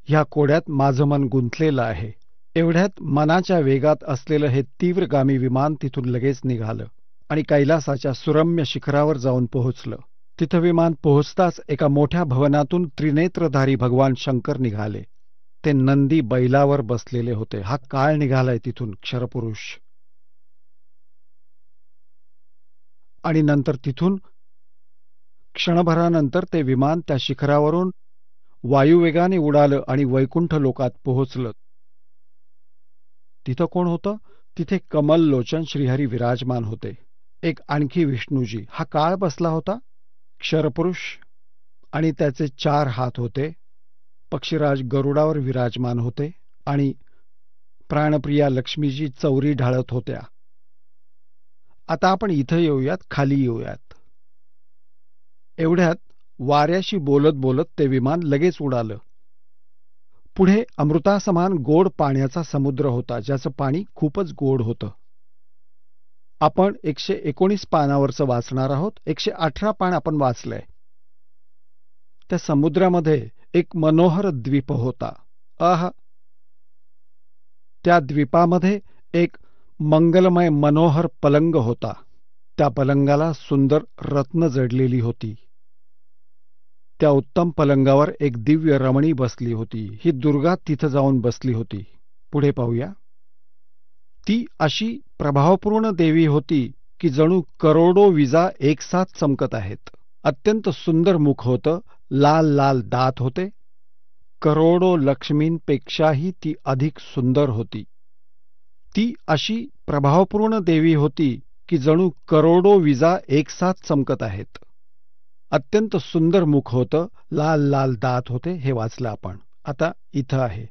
ह्या कोड्यात माझं मन गुंतलेलं आहे. एवढ्यात मनाच्या वेगात असलेलं हे तीव्रगामी विमान तिथून लगेच निघालं आणि कैलासाच्या सुरम्य शिखरावर जाऊन पोहोचलं. तिथं विमान पोहोचताच एका मोठ्या भवनातून त्रिनेत्रधारी भगवान शंकर निघाले. ते नंदी बैलावर बसलेले होते. हा काळ निघालाय तिथून, क्षरपुरुष. आणि नंतर तिथून क्षणभरानंतर ते विमान त्या शिखरावरून वायुवेगाने उडालं आणि वैकुंठ लोकात पोहोचलं. तिथं कोण होतं? तिथे कमललोचन श्रीहरी विराजमान होते. एक आणखी विष्णूजी. हा काळ बसला होता, क्षरपुरुष, आणि त्याचे 4 हात होते. पक्षीराज गरुडावर विराजमान होते आणि प्राणप्रिया लक्ष्मीजी चौरी ढाळत होत्या. आता आपण इथं येऊयात, खाली येऊयात. एवढ्यात वाऱ्याशी बोलत बोलत ते विमान लगेच उडालं. पुढे अमृतासमान गोड पाण्याचा समुद्र होता, ज्याचं पाणी खूपच गोड होतं. आपण 119 पानावरचं वाचणार आहोत. 118 पान आपण वाचलंय. त्या समुद्रामध्ये एक मनोहर द्वीप होता. त्या द्वीपामध्ये एक मंगलमय मनोहर पलंग होता. त्या पलंगाला सुंदर रत्न जडलेली होती. त्या उत्तम पलंगावर एक दिव्य रमणी बसली होती. ही दुर्गा तिथं जाऊन बसली होती. पुढे पाहूया. ती अशी प्रभावपूर्ण देवी होती की जणू करोडो विजा एकसाथ चमकत आहेत. अत्यंत सुंदर मुख होतं. लाल लाल दात होते. करोडो लक्ष्मींपेक्षाही ती अधिक सुंदर होती. ती अशी प्रभावपूर्ण देवी होती की जणू करोडो विजा एकसाथ चमकत आहेत. अत्यंत सुंदर मुख होतं. लाल लाल दात होते. हे वाचलं आपण. आता इथं आहे.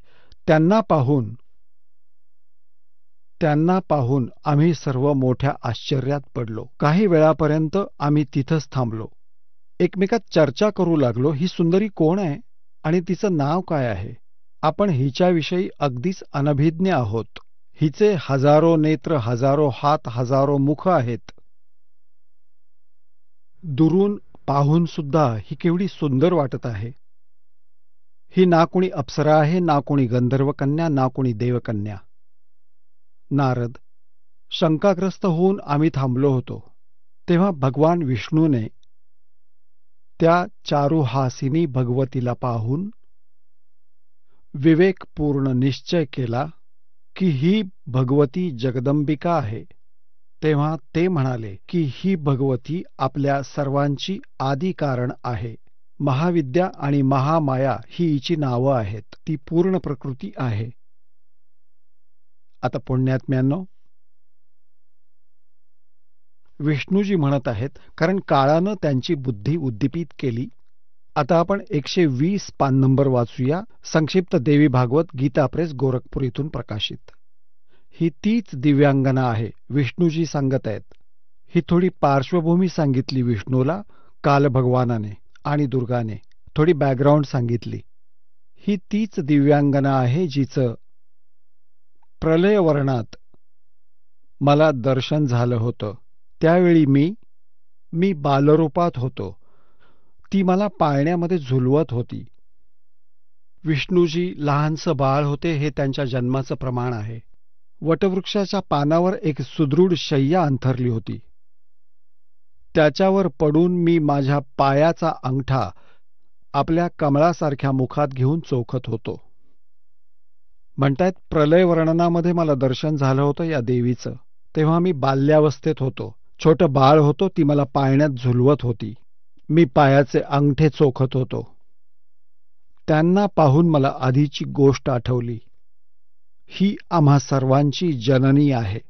त्यांना पाहून आम्ही सर्व मोठ्या आश्चर्यात पडलो. काही वेळापर्यंत आम्ही तिथंच थांबलो. एकमेकात चर्चा करू लागलो. ही सुंदरी कोण आहे आणि तिचं नाव काय आहे? आपण हिच्याविषयी अगदीच अनभिज्ञ आहोत. हिचे हजारो नेत्र, हजारो हात, हजारो मुख आहेत. दुरून पाहून सुद्धा ही केवढी सुंदर वाटत आहे. ही ना कोणी अप्सरा आहे, ना कोणी गंधर्वकन्या, ना कोणी देवकन्या. नारद, शंकाग्रस्त होऊन आम्ही थांबलो होतो. तेव्हा भगवान विष्णूने त्या चारुहासिनी भगवतीला पाहून विवेकपूर्ण निश्चय केला की ही भगवती जगदंबिका आहे. तेव्हा ते म्हणाले की ही भगवती आपल्या सर्वांची आदी कारण आहे. महाविद्या आणि महामाया ही हिची नावं आहेत. ती पूर्ण प्रकृती आहे. आता पुण्यात्म्यांनो, विष्णूजी म्हणत आहेत कारण काळानं त्यांची बुद्धी उद्दीपित केली. आता आपण 120 पान नंबर वाचूया. संक्षिप्त देवी भागवत, गीता प्रेस, गोरखपूर इथून प्रकाशित. ही तीच दिव्यांगना आहे. विष्णूजी सांगत आहेत. ही थोडी पार्श्वभूमी सांगितली विष्णूला काल भगवानाने आणि दुर्गाने. थोडी बॅकग्राऊंड सांगितली. ही तीच दिव्यांगना आहे जिचं प्रलयवर्णात मला दर्शन झालं होतं. त्यावेळी मी बालरूपात होतो. ती मला पाळण्यामध्ये झुलवत होती. विष्णूजी लहानसं बाळ होते हे त्यांच्या जन्माचं प्रमाण आहे. वटवृक्षाच्या पानावर एक सुदृढ शय्या अंथरली होती. त्याच्यावर पडून मी माझ्या पायाचा अंगठा आपल्या कमळासारख्या मुखात घेऊन चोखत होतो. म्हणतायत प्रलय वर्णनामध्ये मला दर्शन झालं होतं या देवीचं. तेव्हा मी बाल्यावस्थेत होतो. छोटं बाळ होतो. ती मला पाळण्यात झुलवत होती. मी पायाचे अंगठे चोखत होतो. त्यांना पाहून मला आधीची गोष्ट आठवली. ही आम्हा सर्वांची जननी आहे.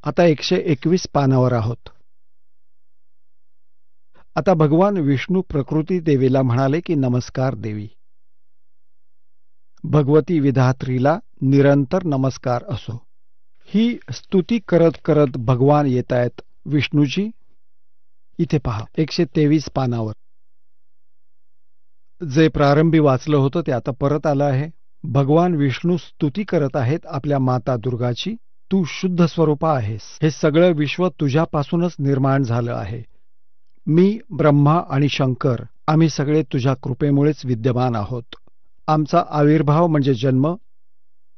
आता 121 पानावर आहोत. आता भगवान विष्णू प्रकृती देवीला म्हणाले की नमस्कार देवी. भगवती विधात्रीला निरंतर नमस्कार असो. ही स्तुती करत करत भगवान येत आहेत. विष्णूजी इथे पहा 123 पानावर. जे प्रारंभी वाचलं होतं ते आता परत आलं आहे. भगवान विष्णू स्तुती करत आहेत आपल्या माता दुर्गाची. तू शुद्ध स्वरूपा आहेस. हे सगळं विश्व तुझ्यापासूनच निर्माण झालं आहे. मी, ब्रह्मा आणि शंकर आम्ही सगळे तुझ्या कृपेमुळेच विद्यमान आहोत. आमचा आविर्भाव म्हणजे जन्म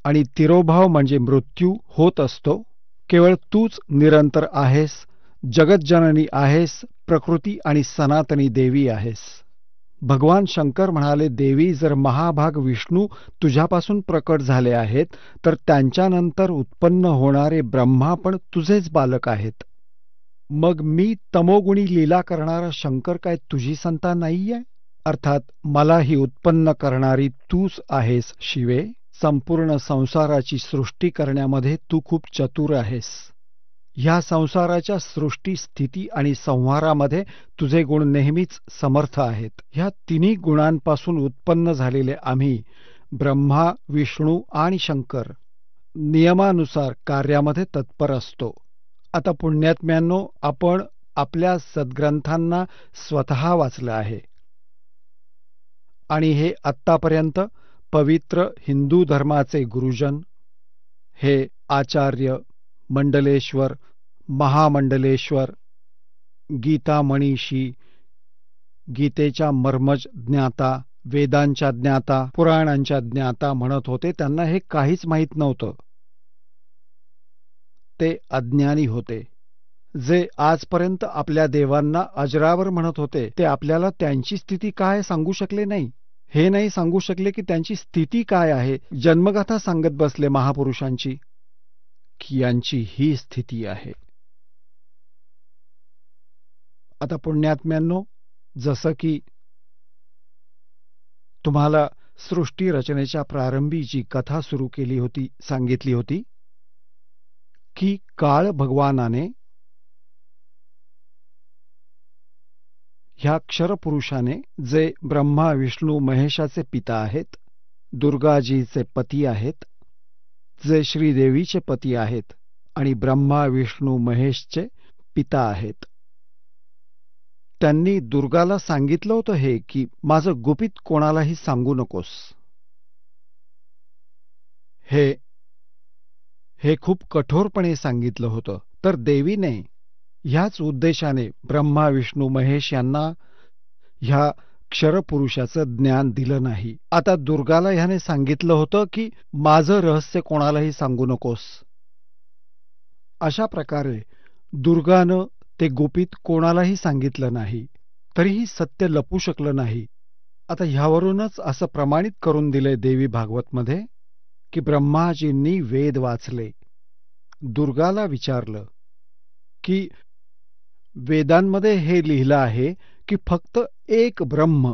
आणि तिरोभाव म्हणजे मृत्यू होत असतो. केवळ तूच निरंतर आहेस. जगज्जननी आहेस. प्रकृती आणि सनातनी देवी आहेस. भगवान शंकर म्हणाले देवी, जर महाभाग विष्णू तुझ्यापासून प्रकट झाले आहेत तर त्यांच्यानंतर उत्पन्न होणारे ब्रह्मा पण तुझेच बालक आहेत. मग मी तमोगुणी लीला करणारा शंकर काय तुझी संतान नाहीये? अर्थात मला ही उत्पन्न करणारी तूच आहेस शिवे. संपूर्ण संसाराची सृष्टी करण्यामध्ये तू खूप चतुर आहेस. ह्या संसाराच्या सृष्टी, स्थिती आणि संहारामध्ये तुझे गुण नेहमीच समर्थ आहेत. ह्या तिन्ही गुणांपासून उत्पन्न झालेले आम्ही ब्रह्मा, विष्णू आणि शंकर नियमानुसार कार्यामध्ये तत्पर असतो. आता पुण्यात्म्यांनो, आपण आपल्या सद्ग्रंथांना स्वतः वाचलं आहे. आणि हे आत्तापर्यंत पवित्र हिंदू धर्माचे गुरुजन, हे आचार्य, मंडलेश्वर, महामंडलेश्वर, गीता मनीषी, गीतेच्या मर्मज ज्ञाता, वेदांच्या ज्ञाता, पुराणांच्या ज्ञाता म्हणत होते, त्यांना हे काहीच माहीत नव्हतं. ते अज्ञानी होते. जे आजपर्यंत आपल्या देवांना अजरावर म्हणत होते, ते आपल्याला त्यांची स्थिती काय सांगू शकले नाही. हे नाही सांगू शकले की त्यांची स्थिती काय आहे. जन्मगाथा सांगत बसले महापुरुषांची की यांची ही स्थिती आहे. आता पुण्यात्म्यांनो, जसं की तुम्हाला सृष्टी रचनेच्या प्रारंभी जी कथा सुरू केली होती, सांगितली होती की काळ भगवानाने ह्या क्षरपुरुषाने, जे ब्रह्मा विष्णू महेशाचे पिता आहेत, दुर्गाजीचे पती आहेत, जे श्रीदेवीचे पती आहेत आणि ब्रह्मा विष्णू महेशचे पिता आहेत, त्यांनी दुर्गाला सांगितलं होतं हे की माझं गुपित कोणालाही सांगू नकोस. हे खूप कठोरपणे सांगितलं होतं. तर देवीने ह्याच उद्देशाने ब्रह्मा विष्णू महेश यांना ह्या क्षरपुरुषाचं ज्ञान दिलं नाही. आता दुर्गाला ह्याने सांगितलं होतं की माझं रहस्य कोणालाही सांगू नकोस. अशा प्रकारे दुर्गानं ते गुपित कोणालाही सांगितलं नाही, तरीही सत्य लपू शकलं नाही. आता ह्यावरूनच असं प्रमाणित करून दिले देवी भागवतमध्ये की ब्रह्माजींनी वेद वाचले. दुर्गाला विचारलं की वेदांमध्ये हे लिहिलं आहे की फक्त एक ब्रह्म,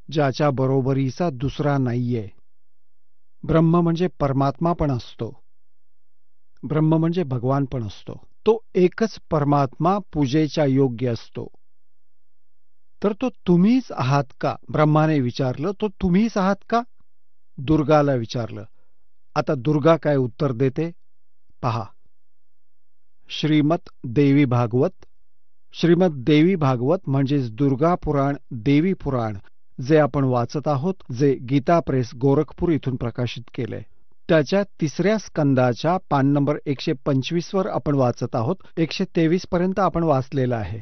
ज्याच्या बरोबरीचा दुसरा नाहीये. ब्रह्म म्हणजे परमात्मा पण असतो, ब्रह्म म्हणजे भगवान पण असतो. तो एकच परमात्मा पूजेच्या योग्य असतो. तर तो तुम्हीच आहात का? ब्रह्माने विचारलं. तो तुम्हीच आहात का? दुर्गाला विचारलं. आता दुर्गा काय उत्तर देते पहा. श्रीमद देवी भागवत म्हणजेच दुर्गा पुराण, देवी पुराण, जे आपण वाचत आहोत, जे गीता प्रेस गोरखपूर इथून प्रकाशित केले, त्याच्या 3ऱ्या स्कंदाच्या पान नंबर 125 वर आपण वाचत आहोत. 123 पर्यंत आपण वाचलेलं आहे.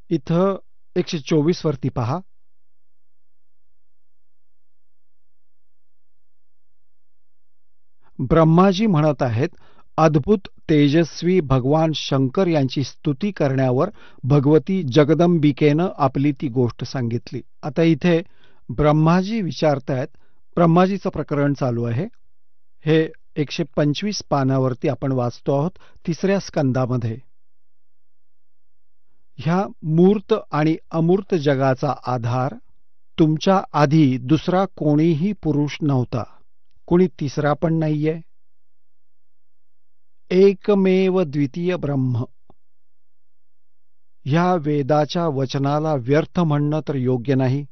इथं 124 वरती पहा. ब्रह्माजी म्हणत आहेत, अद्भुत तेजस्वी भगवान शंकर यांची स्तुती करण्यावर भगवती जगदंबिकेनं आपली ती गोष्ट सांगितली. आता इथे ब्रह्माजी विचारतायत, ब्रह्माजीचं प्रकरण चालू आहे. हे 125 पानावरती आपण वाचतो आहोत 3ऱ्या स्कंदामध्ये. ह्या मूर्त आणि अमूर्त जगाचा आधार तुमच्या आधी दुसरा कोणीही पुरुष नव्हता, कोणी तिसरा पण नाहीये. एकमेव द्वितीय ब्रह्म. ह्या वेदाच्या वचनाला व्यर्थ म्हणणं तर योग्य नाही.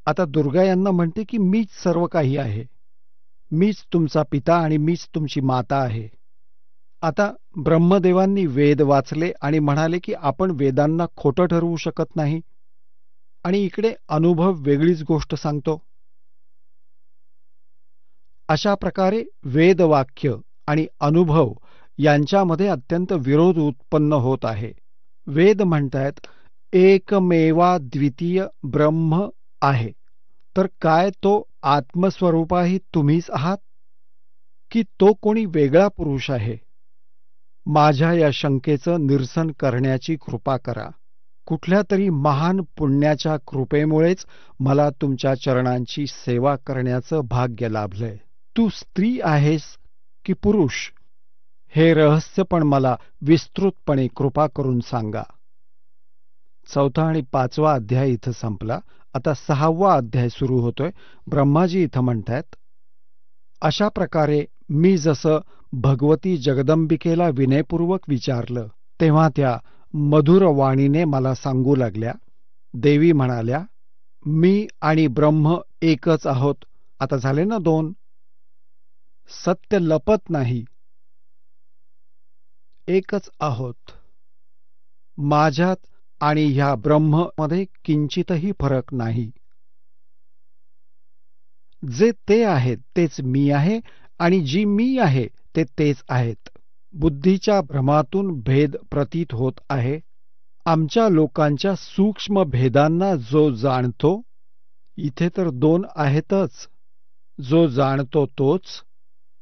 आता दुर्गा यांना म्हणते की मीच सर्व काही आहे, मीच तुमचा पिता आणि मीच तुमची माता आहे. आता ब्रह्मदेवांनी वेद वाचले आणि म्हणाले की आपण वेदांना खोटं ठरवू शकत नाही, आणि इकडे अनुभव वेगळीच गोष्ट सांगतो. अशा प्रकारे वेदवाक्य आणि अनुभव यांच्यामध्ये अत्यंत विरोध उत्पन्न होत आहे. वेद म्हणतायत एकमेवा द्वितीय ब्रह्म आहे, तर काय तो आत्मस्वरूपाही तुम्हीच आहात की तो कोणी वेगळा पुरुष आहे? माझ्या या शंकेचं निरसन करण्याची कृपा करा. कुठल्या तरी महान पुण्याच्या कृपेमुळेच मला तुमच्या चरणांची सेवा करण्याचं भाग्य लाभलंय. तू स्त्री आहेस की पुरुष, हे रहस्य पण मला विस्तृतपणे कृपा करून सांगा. 4था आणि 5वा अध्याय इथं संपला. आता 6वा अध्याय सुरू होतोय. ब्रह्माजी इथं म्हणतायत, अशा प्रकारे मी जसं भगवती जगदंबिकेला विनयपूर्वक विचारलं, तेव्हा त्या मधुर वाणीने मला सांगू लागल्या. देवी म्हणाल्या, मी आणि ब्रह्म एकच आहोत. आता झाले ना 2. सत्य लपत नाही, एकच आहोत. माझ्यात आणि ह्या ब्रह्म मध्ये किंचितही फरक नाही. जे ते आहेत तेच मी आहे आणि जी मी आहे ते तेच आहेत. बुद्धीच्या भ्रमातून भेद प्रतीत होत आहे. आमच्या लोकांच्या सूक्ष्म भेदांना जो जाणतो, इथे तर 2 आहेतच, जो जाणतो तोच.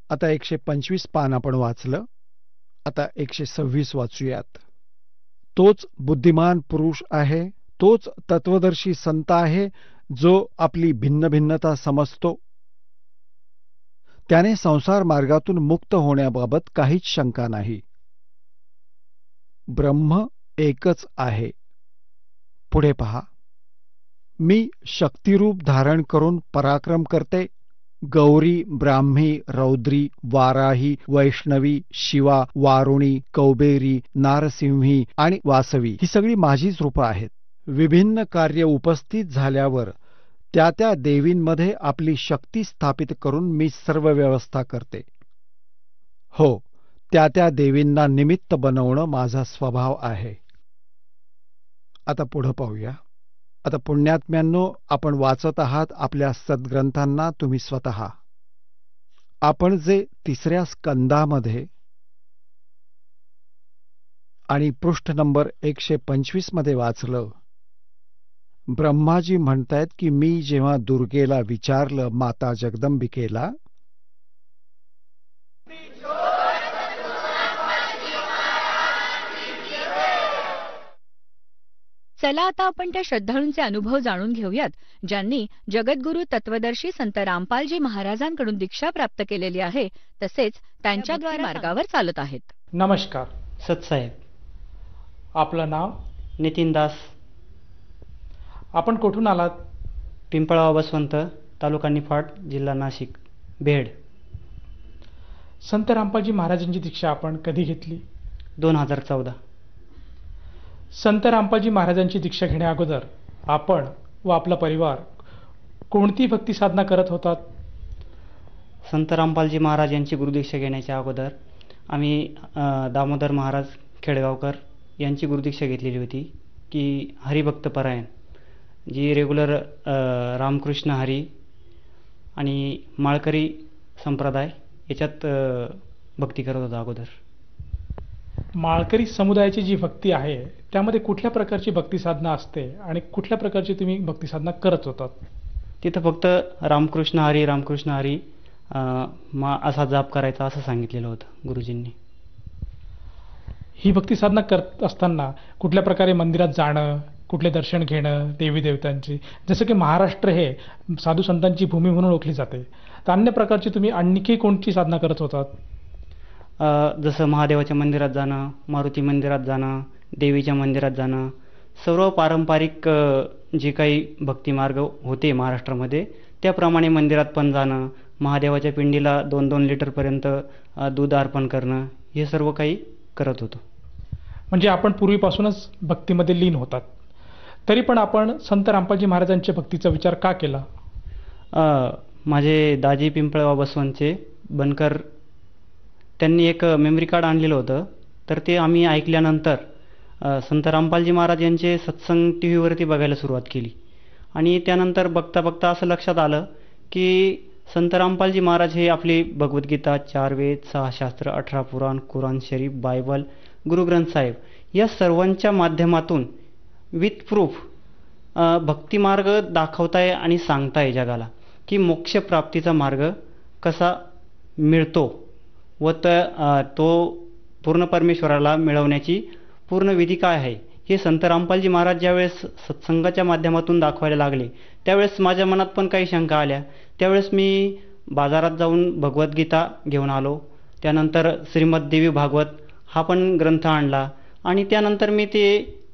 आता 125 पान आपण वाचलं, आता 126 वाचूयात. तोच बुद्धिमान पुरुष आहे, तोच तत्वदर्शी संत आहे, जो आपली भिन्न भिन्नता समजतो. त्याने संसार मार्गातून मुक्त होण्याबाबत काहीच शंका नाही. ब्रह्म एकच आहे. पुढे पहा. मी शक्तिरूप धारण करून पराक्रम करते. गौरी, ब्राह्मी, रौद्री, वाराही, वैष्णवी, शिवा, वारुणी, कौबेरी, नारसिंही आणि वासवी ही सगळी माझीच रूपं आहेत. विभिन्न कार्य उपस्थित झाल्यावर त्या त्या देवींमध्ये आपली शक्ती स्थापित करून मी सर्व व्यवस्था करते. हो, त्या त्या देवींना निमित्त बनवणं माझा स्वभाव आहे. आता पुढं पाहूया. आता पुण्यात्म्यांनो, आपण वाचत आहात आपल्या सद्ग्रंथांना तुम्ही स्वतः. आपण जे 3ऱ्या स्कंदामध्ये आणि पृष्ठ नंबर 125 मध्ये वाचलं, ब्रह्माजी म्हणतायत की मी जेव्हा दुर्गेला विचारलं, माता जगदंबिकेला, चला आता आपण त्या श्रद्धाळूंचे अनुभव जाणून घेऊयात, ज्यांनी जगद्गुरू तत्वदर्शी संत रामपालजी महाराजांकडून दीक्षा प्राप्त केलेली आहे, तसेच त्यांच्याद्वारे मार्गावर चालत आहेत. नमस्कार सतसाहेब. आपलं नाव? नितीन दास. आपण कुठून आलात? पिंपळगाव बसवंत, तालुका निफाड, जिल्हा नाशिक, भेड. संत रामपालजी महाराजांची दीक्षा आपण कधी घेतली? 2014. संत रामपालजी महाराजांची दीक्षा घेण्या अगोदर आपण व आपला परिवार कोणती भक्ती साधना करत होतात? संत रामपालजी महाराज यांची गुरुदीक्षा घेण्याच्या अगोदर आम्ही दामोदर महाराज खेडगावकर यांची गुरुदीक्षा घेतलेली होती, की हरिभक्त परायण, जी रेग्युलर रामकृष्ण हरी आणि माळकरी संप्रदाय याच्यात भक्ती करत होता अगोदर. माळकरी समुदायाची जी भक्ती आहे त्यामध्ये कुठल्या प्रकारची भक्ती साधना असते आणि कुठल्या प्रकारची तुम्ही भक्ती साधना करत होतात? तिथं फक्त रामकृष्ण हरी रामकृष्ण हरी असा जाप करायचा असं सांगितलेलं होतं गुरुजींनी. ही भक्ती साधना करत असताना कुठल्या प्रकारे मंदिरात जाणं, कुठले दर्शन घेणं देवी देवतांची, जसं की महाराष्ट्र हे साधू संतांची भूमी म्हणून ओळखली जाते, तर अन्य प्रकारची तुम्ही आणखी कोणती साधना करत होतात? जसं महादेवाच्या मंदिरात जाणं, मारुती मंदिरात जाणं, देवीच्या मंदिरात जाणं, सर्व पारंपरिक जे काही भक्तिमार्ग होते महाराष्ट्रामध्ये त्याप्रमाणे मंदिरात पण जाणं, महादेवाच्या पिंडीला 2-2 लिटरपर्यंत दूध अर्पण करणं, हे सर्व काही करत होतो. म्हणजे आपण पूर्वीपासूनच भक्तीमध्ये लीन होतात. तरी पण आपण संत रामपालजी महाराजांच्या भक्तीचा विचार का केला? माझे दाजी पिंपळगाव बसवंतचे बनकर, त्यांनी एक मेमरी कार्ड आणलेलं होतं, तर ते आम्ही ऐकल्यानंतर संत रामपालजी महाराज यांचे सत्संग टी व्हीवरती बघायला सुरुवात केली. आणि त्यानंतर बघता बघता असं लक्षात आलं की संत रामपालजी महाराज हे आपली भगवद्गीता, 4 वेद, 6 शास्त्र, 18 पुराण, कुराण शरीफ, बायबल, गुरुग्रंथ साहेब या सर्वांच्या माध्यमातून विथ प्रूफ भक्तिमार्ग दाखवताय आणि सांगताय जगाला की मोक्षप्राप्तीचा मार्ग कसा मिळतो व तो पूर्ण परमेश्वराला मिळवण्याची पूर्ण विधी काय आहे हे संत रामपालजी महाराज ज्यावेळेस सत्संगाच्या माध्यमातून दाखवायला लागले त्यावेळेस माझ्या मनात पण काही शंका आल्या. त्यावेळेस मी बाजारात जाऊन भगवद्गीता घेऊन आलो, त्यानंतर श्रीमद्देवी भागवत हा पण ग्रंथ आणला आणि त्यानंतर मी ते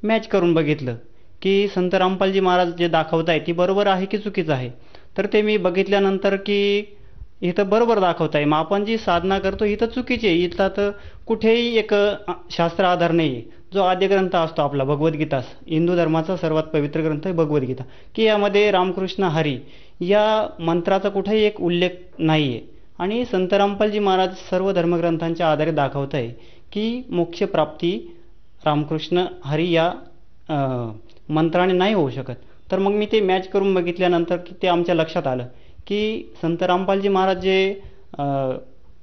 मॅच करून बघितलं की संत रामपालजी महाराज जे दाखवत आहे ती बरोबर आहे की चुकीचं आहे. तर ते मी बघितल्यानंतर की इथं बरोबर दाखवत आहे, मग आपण जी साधना करतो इथं चुकीची आहे. इथला तर कुठेही एक शास्त्र आधार नाही आहे. जो आद्य ग्रंथ असतो आपला भगवद्गीता, हिंदू धर्माचा सर्वात पवित्र ग्रंथ आहे भगवद्गीता, की यामध्ये रामकृष्ण हरी या मंत्राचा कुठेही एक उल्लेख नाही आहे. आणि संत रामपालजी महाराज सर्व धर्मग्रंथांच्या आधारे दाखवत आहे की मोक्षप्राप्ती रामकृष्ण हरी या मंत्राने नाही होऊ शकत. तर मग मी ते मॅच करून बघितल्यानंतर की ते आमच्या लक्षात आलं की संत रामपालजी महाराज जे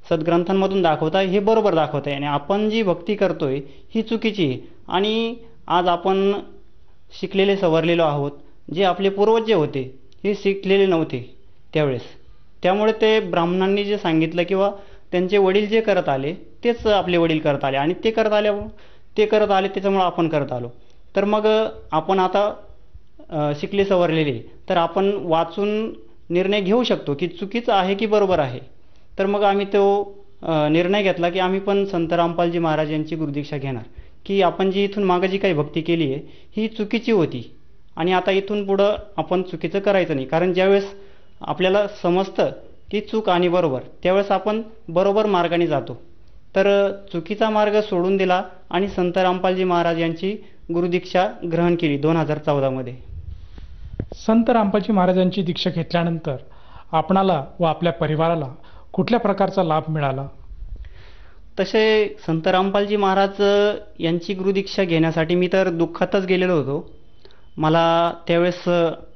सद्ग्रंथांमधून दाखवत आहे हे बरोबर दाखवत आहे आणि आपण जी भक्ती करतोय ही चुकीची आहे. आणि आज आपण शिकलेले सवरलेलो आहोत. जे आपले पूर्वज जे होते हे शिकलेले नव्हते त्यावेळेस. त्यामुळे ते ब्राह्मणांनी जे सांगितलं किंवा त्यांचे वडील जे करत आले तेच आपले वडील करत आले आणि ते करत आले त्याच्यामुळे आपण करत आलो. तर मग आपण आता शिकले सवरलेले तर आपण वाचून निर्णय घेऊ शकतो की चुकीचं आहे की बरोबर आहे. तर मग आम्ही तो निर्णय घेतला की आम्ही पण संत रामपालजी महाराज यांची गुरुदीक्षा घेणार, की आपण जी इथून मागं जी काही भक्ती केली आहे ही चुकीची होती आणि आता इथून पुढं आपण चुकीचं करायचं नाही. कारण ज्यावेळेस आपल्याला समजतं की चूक आणि बरोबर त्यावेळेस आपण बरोबर मार्गाने जातो. तर चुकीचा मार्ग सोडून दिला आणि संत रामपालजी महाराज यांची गुरुदीक्षा ग्रहण केली 2014 मध्ये. संत रामपालजी महाराजांची दीक्षा घेतल्यानंतर आपणाला व आपल्या परिवाराला कुठल्या प्रकारचा लाभ मिळाला? तसे संत रामपालजी महाराज यांची गुरुदीक्षा घेण्यासाठी मी तर दुःखातच गेलेलो होतो. मला त्यावेळेस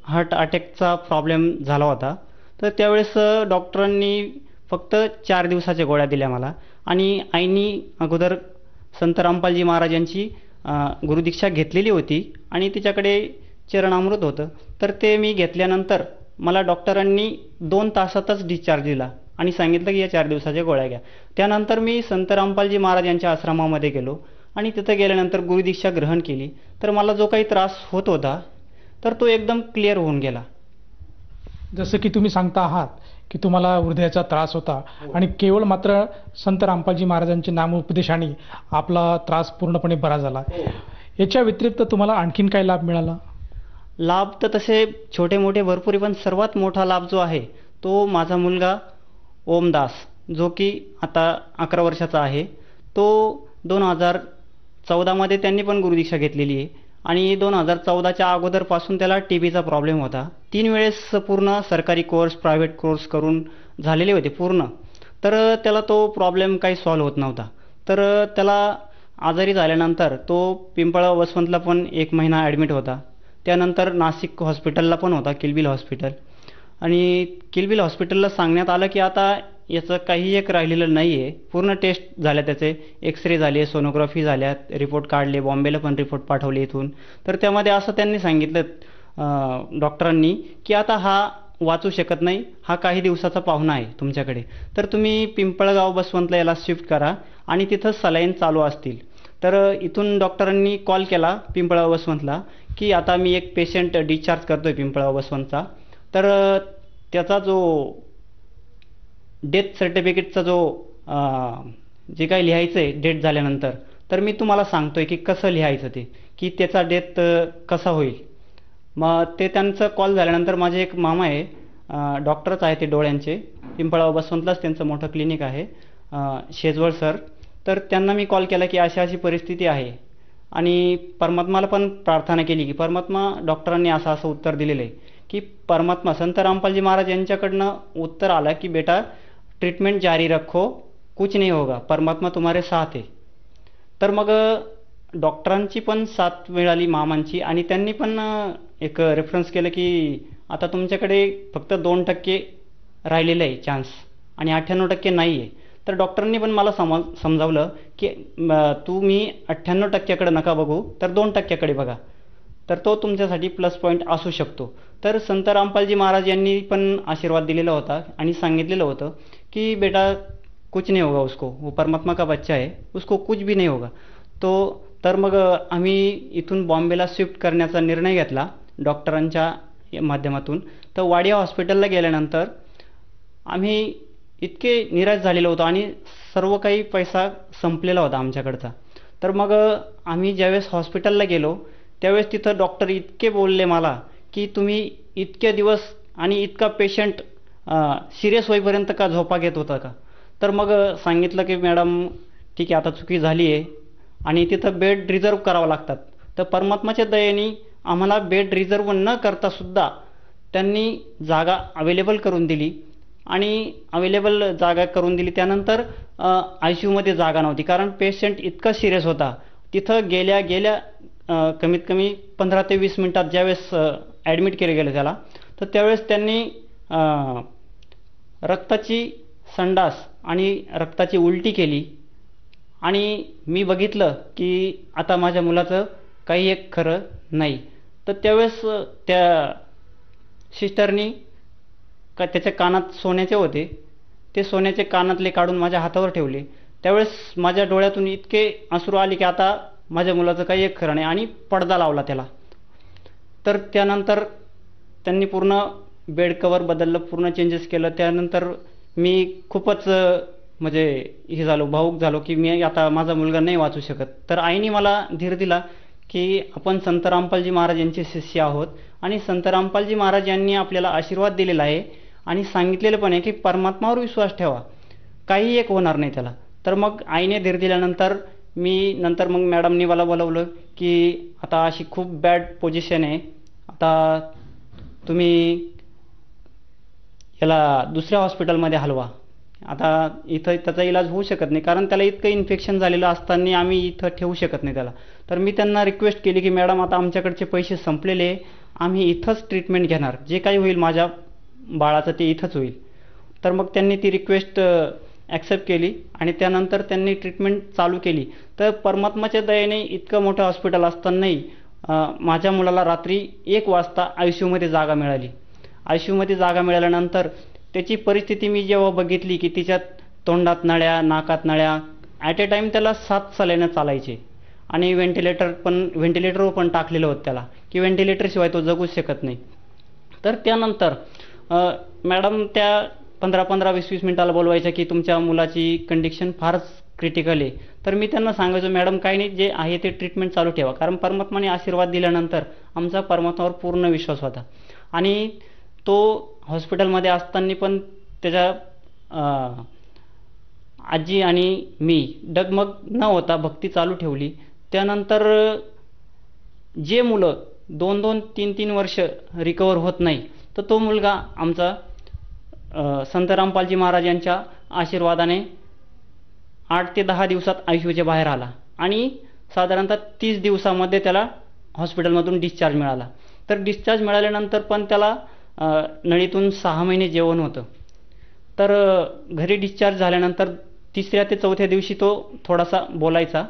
हार्ट अटॅकचा प्रॉब्लेम झाला होता. तर त्यावेळेस डॉक्टरांनी फक्त 4 दिवसाच्या गोळ्या दिल्या मला आणि आईनी अगोदर संत रामपालजी महाराज यांची गुरुदीक्षा घेतलेली होती आणि तिच्याकडे चरणामृत होतं. तर ते मी घेतल्यानंतर मला डॉक्टरांनी 2 तासातच डिस्चार्ज दिला आणि सांगितलं की या 4 दिवसाच्या गोळ्या घ्या. त्यानंतर मी संत रामपालजी महाराज यांच्या आश्रमामध्ये गेलो आणि तिथं गेल्यानंतर गुरुदीक्षा ग्रहण केली. तर मला जो काही त्रास होत होता तर तो एकदम क्लिअर होऊन गेला. जसं की तुम्ही सांगता आहात की तुम्हाला हृदयाचा त्रास होता आणि केवळ मात्र संत रामपालजी महाराजांच्या नामोपदेशाने आपला त्रास पूर्णपणे बरा झाला. याच्या व्यतिरिक्त तुम्हाला आणखीन काय लाभ मिळाला? लाभ तर तसे छोटे मोठे भरपूर, पण सर्वात मोठा लाभ जो आहे तो माझा मुलगा ओमदास, जो की आता 11 वर्षाचा आहे. तो 2014 मध्ये त्यांनी पण गुरुदीक्षा घेतलेली आहे आणि 2014च्या अगोदरपासून त्याला TBचा प्रॉब्लेम होता. 3 वेळेस पूर्ण सरकारी कोर्स, प्रायव्हेट कोर्स करून झालेले होते पूर्ण. तर त्याला तो प्रॉब्लेम काही सॉल्व्ह होत नव्हता. तर त्याला आजारी झाल्यानंतर तो पिंपळा वसवंतला पण 1 महिना ॲडमिट होता. त्यानंतर नाशिक हॉस्पिटलला पण होता, किलबिल हॉस्पिटल. आणि किलबिल हॉस्पिटलला सांगण्यात आलं की आता याचं काही एक राहिलेलं नाही आहे. पूर्ण टेस्ट झाल्या, त्याचे एक्सरे झाले, सोनोग्राफी झाल्या, रिपोर्ट काढले, बॉम्बेला पण रिपोर्ट पाठवले इथून. तर त्यामध्ये असं त्यांनी सांगितलं डॉक्टरांनी की आता हा वाचू शकत नाही, हा काही दिवसाचा पाहुणा आहे तुमच्याकडे. तर तुम्ही पिंपळगाव बसवंतला याला शिफ्ट करा आणि तिथं सलाईन चालू असतील. तर इथून डॉक्टरांनी कॉल केला पिंपळगाव बसवंतला की आता मी एक पेशंट डिस्चार्ज करतोय पिंपळगाव बसवंतचा. तर त्याचा जो डेथ सर्टिफिकेटचा जो जे काही लिहायचं आहे डेथ झाल्यानंतर, तर मी तुम्हाला सांगतोय की कसं लिहायचं ते, की त्याचा डेथ कसा होईल. मग ते त्यांचं कॉल झाल्यानंतर माझे एक मामा आहे, डॉक्टरच आहे ते डोळ्यांचे, पिंपळगाव बसवंतलाच त्यांचं मोठं क्लिनिक आहे, शेजवळ सर. तर त्यांना मी कॉल केला की अशी अशी परिस्थिती आहे आणि परमात्माला पण प्रार्थना केली की परमात्मा, डॉक्टरांनी असं असं उत्तर दिलेलं आहे की परमात्मा संत रामपालजी महाराज यांच्याकडनं उत्तर आलं की बेटा ट्रीटमेंट जारी रखो, कुछ नहीं होगा, परमात्मा तुम्हारे साथ है. तर मग डॉक्टरांची पण साथ मिळाली मामांची आणि त्यांनी पण एक रेफरन्स केलं की आता तुमच्याकडे फक्त 2% राहिलेलं आहे चान्स आणि 98% नाही आहे. तर डॉक्टरांनी पण मला समजावलं की तुम्ही 98%कडे नका बघू, तर 2%कडे बघा, तर तो तुमच्यासाठी प्लस पॉईंट असू शकतो. तर संत रामपालजी महाराज यांनी पण आशीर्वाद दिलेला होता आणि सांगितलेलं होतं की बेटा कुछ नहीं होगा उसको, वो परमात्मा का बच्चा है, उसको कुछ भी नहीं होगा. तर मग आम्ही इथून बॉम्बेला शिफ्ट करण्याचा निर्णय घेतला डॉक्टरांच्या माध्यमातून. तर वाडिया हॉस्पिटलला गेल्यानंतर आम्ही इतके निराश झालेलो होतो आणि सर्व काही पैसा संपलेला होता आमच्याकडचा. तर मग आम्ही ज्यावेळेस हॉस्पिटलला गेलो त्यावेळेस तिथं डॉक्टर इतके बोलले मला की तुम्ही इतके दिवस आणि इतका पेशंट सिरियस होईपर्यंत का झोपा घेत होता का. तर मग सांगितलं की मॅडम ठीक आहे, आता चुकी झाली आहे आणि तिथं बेड रिझर्व करावं लागतात. तर परमात्माच्या दयेने आम्हाला बेड रिझर्व न करता सुद्धा त्यांनी जागा अवेलेबल करून दिली आणि अवेलेबल जागा करून दिली. त्यानंतर ICUमध्ये जागा नव्हती कारण पेशंट इतका सिरियस होता. तिथं गेल्या कमीत कमी 15 ते 20 मिनिटात ज्यावेळेस ॲडमिट केलं गेलं त्याला, तर त्यावेळेस त्यांनी रक्ताची संडास आणि रक्ताची उलटी केली आणि मी बघितलं की आता माझ्या मुलाचं काही एक खरं नाही. तर त्यावेळेस त्या सिस्टरनी त्याच्या कानात सोन्याचे होते, ते सोन्याचे कानातले काढून माझ्या हातावर ठेवले. त्यावेळेस माझ्या डोळ्यातून इतके अश्रू आले की आता माझ्या मुलाचं काही एक खरं नाही, आणि पडदा लावला त्याला. तर त्यानंतर त्यांनी पूर्ण बेड कवर बदललं, पूर्ण चेंजेस केलं. त्यानंतर मी खूपच म्हणजे हे झालो, भावूक झालो की मी आता माझा मुलगा नाही वाचू शकत. तर आईने मला धीर दिला की आपण संत रामपालजी महाराज यांचे शिष्य आहोत आणि संत रामपालजी महाराज यांनी आपल्याला आशीर्वाद दिलेला आहे आणि सांगितलेलं पण आहे की परमात्मावर विश्वास ठेवा, काही एक होणार नाही त्याला. तर मग आईने धीर दिल्यानंतर नंतर मग मॅडमनी मला बोलवलं की आता अशी खूप बॅड पोझिशन आहे, आता तुम्ही याला दुसऱ्या हॉस्पिटलमध्ये हलवा, आता इथं त्याचा इलाज होऊ शकत नाही, कारण त्याला इतकं इन्फेक्शन झालेलं असताना आम्ही इथं ठेवू शकत नाही त्याला. तर मी त्यांना रिक्वेस्ट केली की मॅडम आता आमच्याकडचे पैसे संपलेले, आम्ही इथंच ट्रीटमेंट घेणार, जे काही होईल माझ्या बाळाचं ते इथंच होईल. तर मग त्यांनी ती रिक्वेस्ट ॲक्सेप्ट केली आणि त्यानंतर त्यांनी ट्रीटमेंट चालू केली. तर परमात्माच्या दयेने इतकं मोठं हॉस्पिटल असतानाही माझ्या मुलाला रात्री 1 वाजता ICUमध्ये जागा मिळाली. ICUमध्ये जागा मिळाल्यानंतर त्याची परिस्थिती मी जेव्हा बघितली की तिच्यात तोंडात नळ्या, नाकात नळ्या, ॲट ए टाईम त्याला 7 सलाईनं चालायचे आणि व्हेंटिलेटरवर पण टाकलेलं होतं त्याला की व्हेंटिलेटरशिवाय तो जगूच शकत नाही. तर त्यानंतर मॅडम त्या 15-15, 20-20 मिनिटाला बोलवायच्या की तुमच्या मुलाची कंडिशन फारच क्रिटिकल आहे. तर मी त्यांना सांगायचो मॅडम काही नाही, जे आहे ते ट्रीटमेंट चालू ठेवा, कारण परमात्माने आशीर्वाद दिल्यानंतर आमचा परमात्मावर पूर्ण विश्वास होता. आणि तो हॉस्पिटलमध्ये असताना पण त्याच्या आजी आणि मी डगमग न होता भक्ती चालू ठेवली. त्यानंतर जे मुलं 2-2, 3-3 वर्ष रिकवर होत नाही, तर तो मुलगा आमचा संत रामपालजी महाराज यांच्या आशीर्वादाने 8 ते 10 दिवसात ICUच्या बाहेर आला आणि साधारणतः 30 दिवसामध्ये त्याला हॉस्पिटलमधून डिस्चार्ज मिळाला. तर डिस्चार्ज मिळाल्यानंतर पण त्याला नळीतून 6 महिने जेवण होतं. तर घरी डिस्चार्ज झाल्यानंतर 3ऱ्या ते 4थ्या दिवशी तो थोडासा बोलायचा.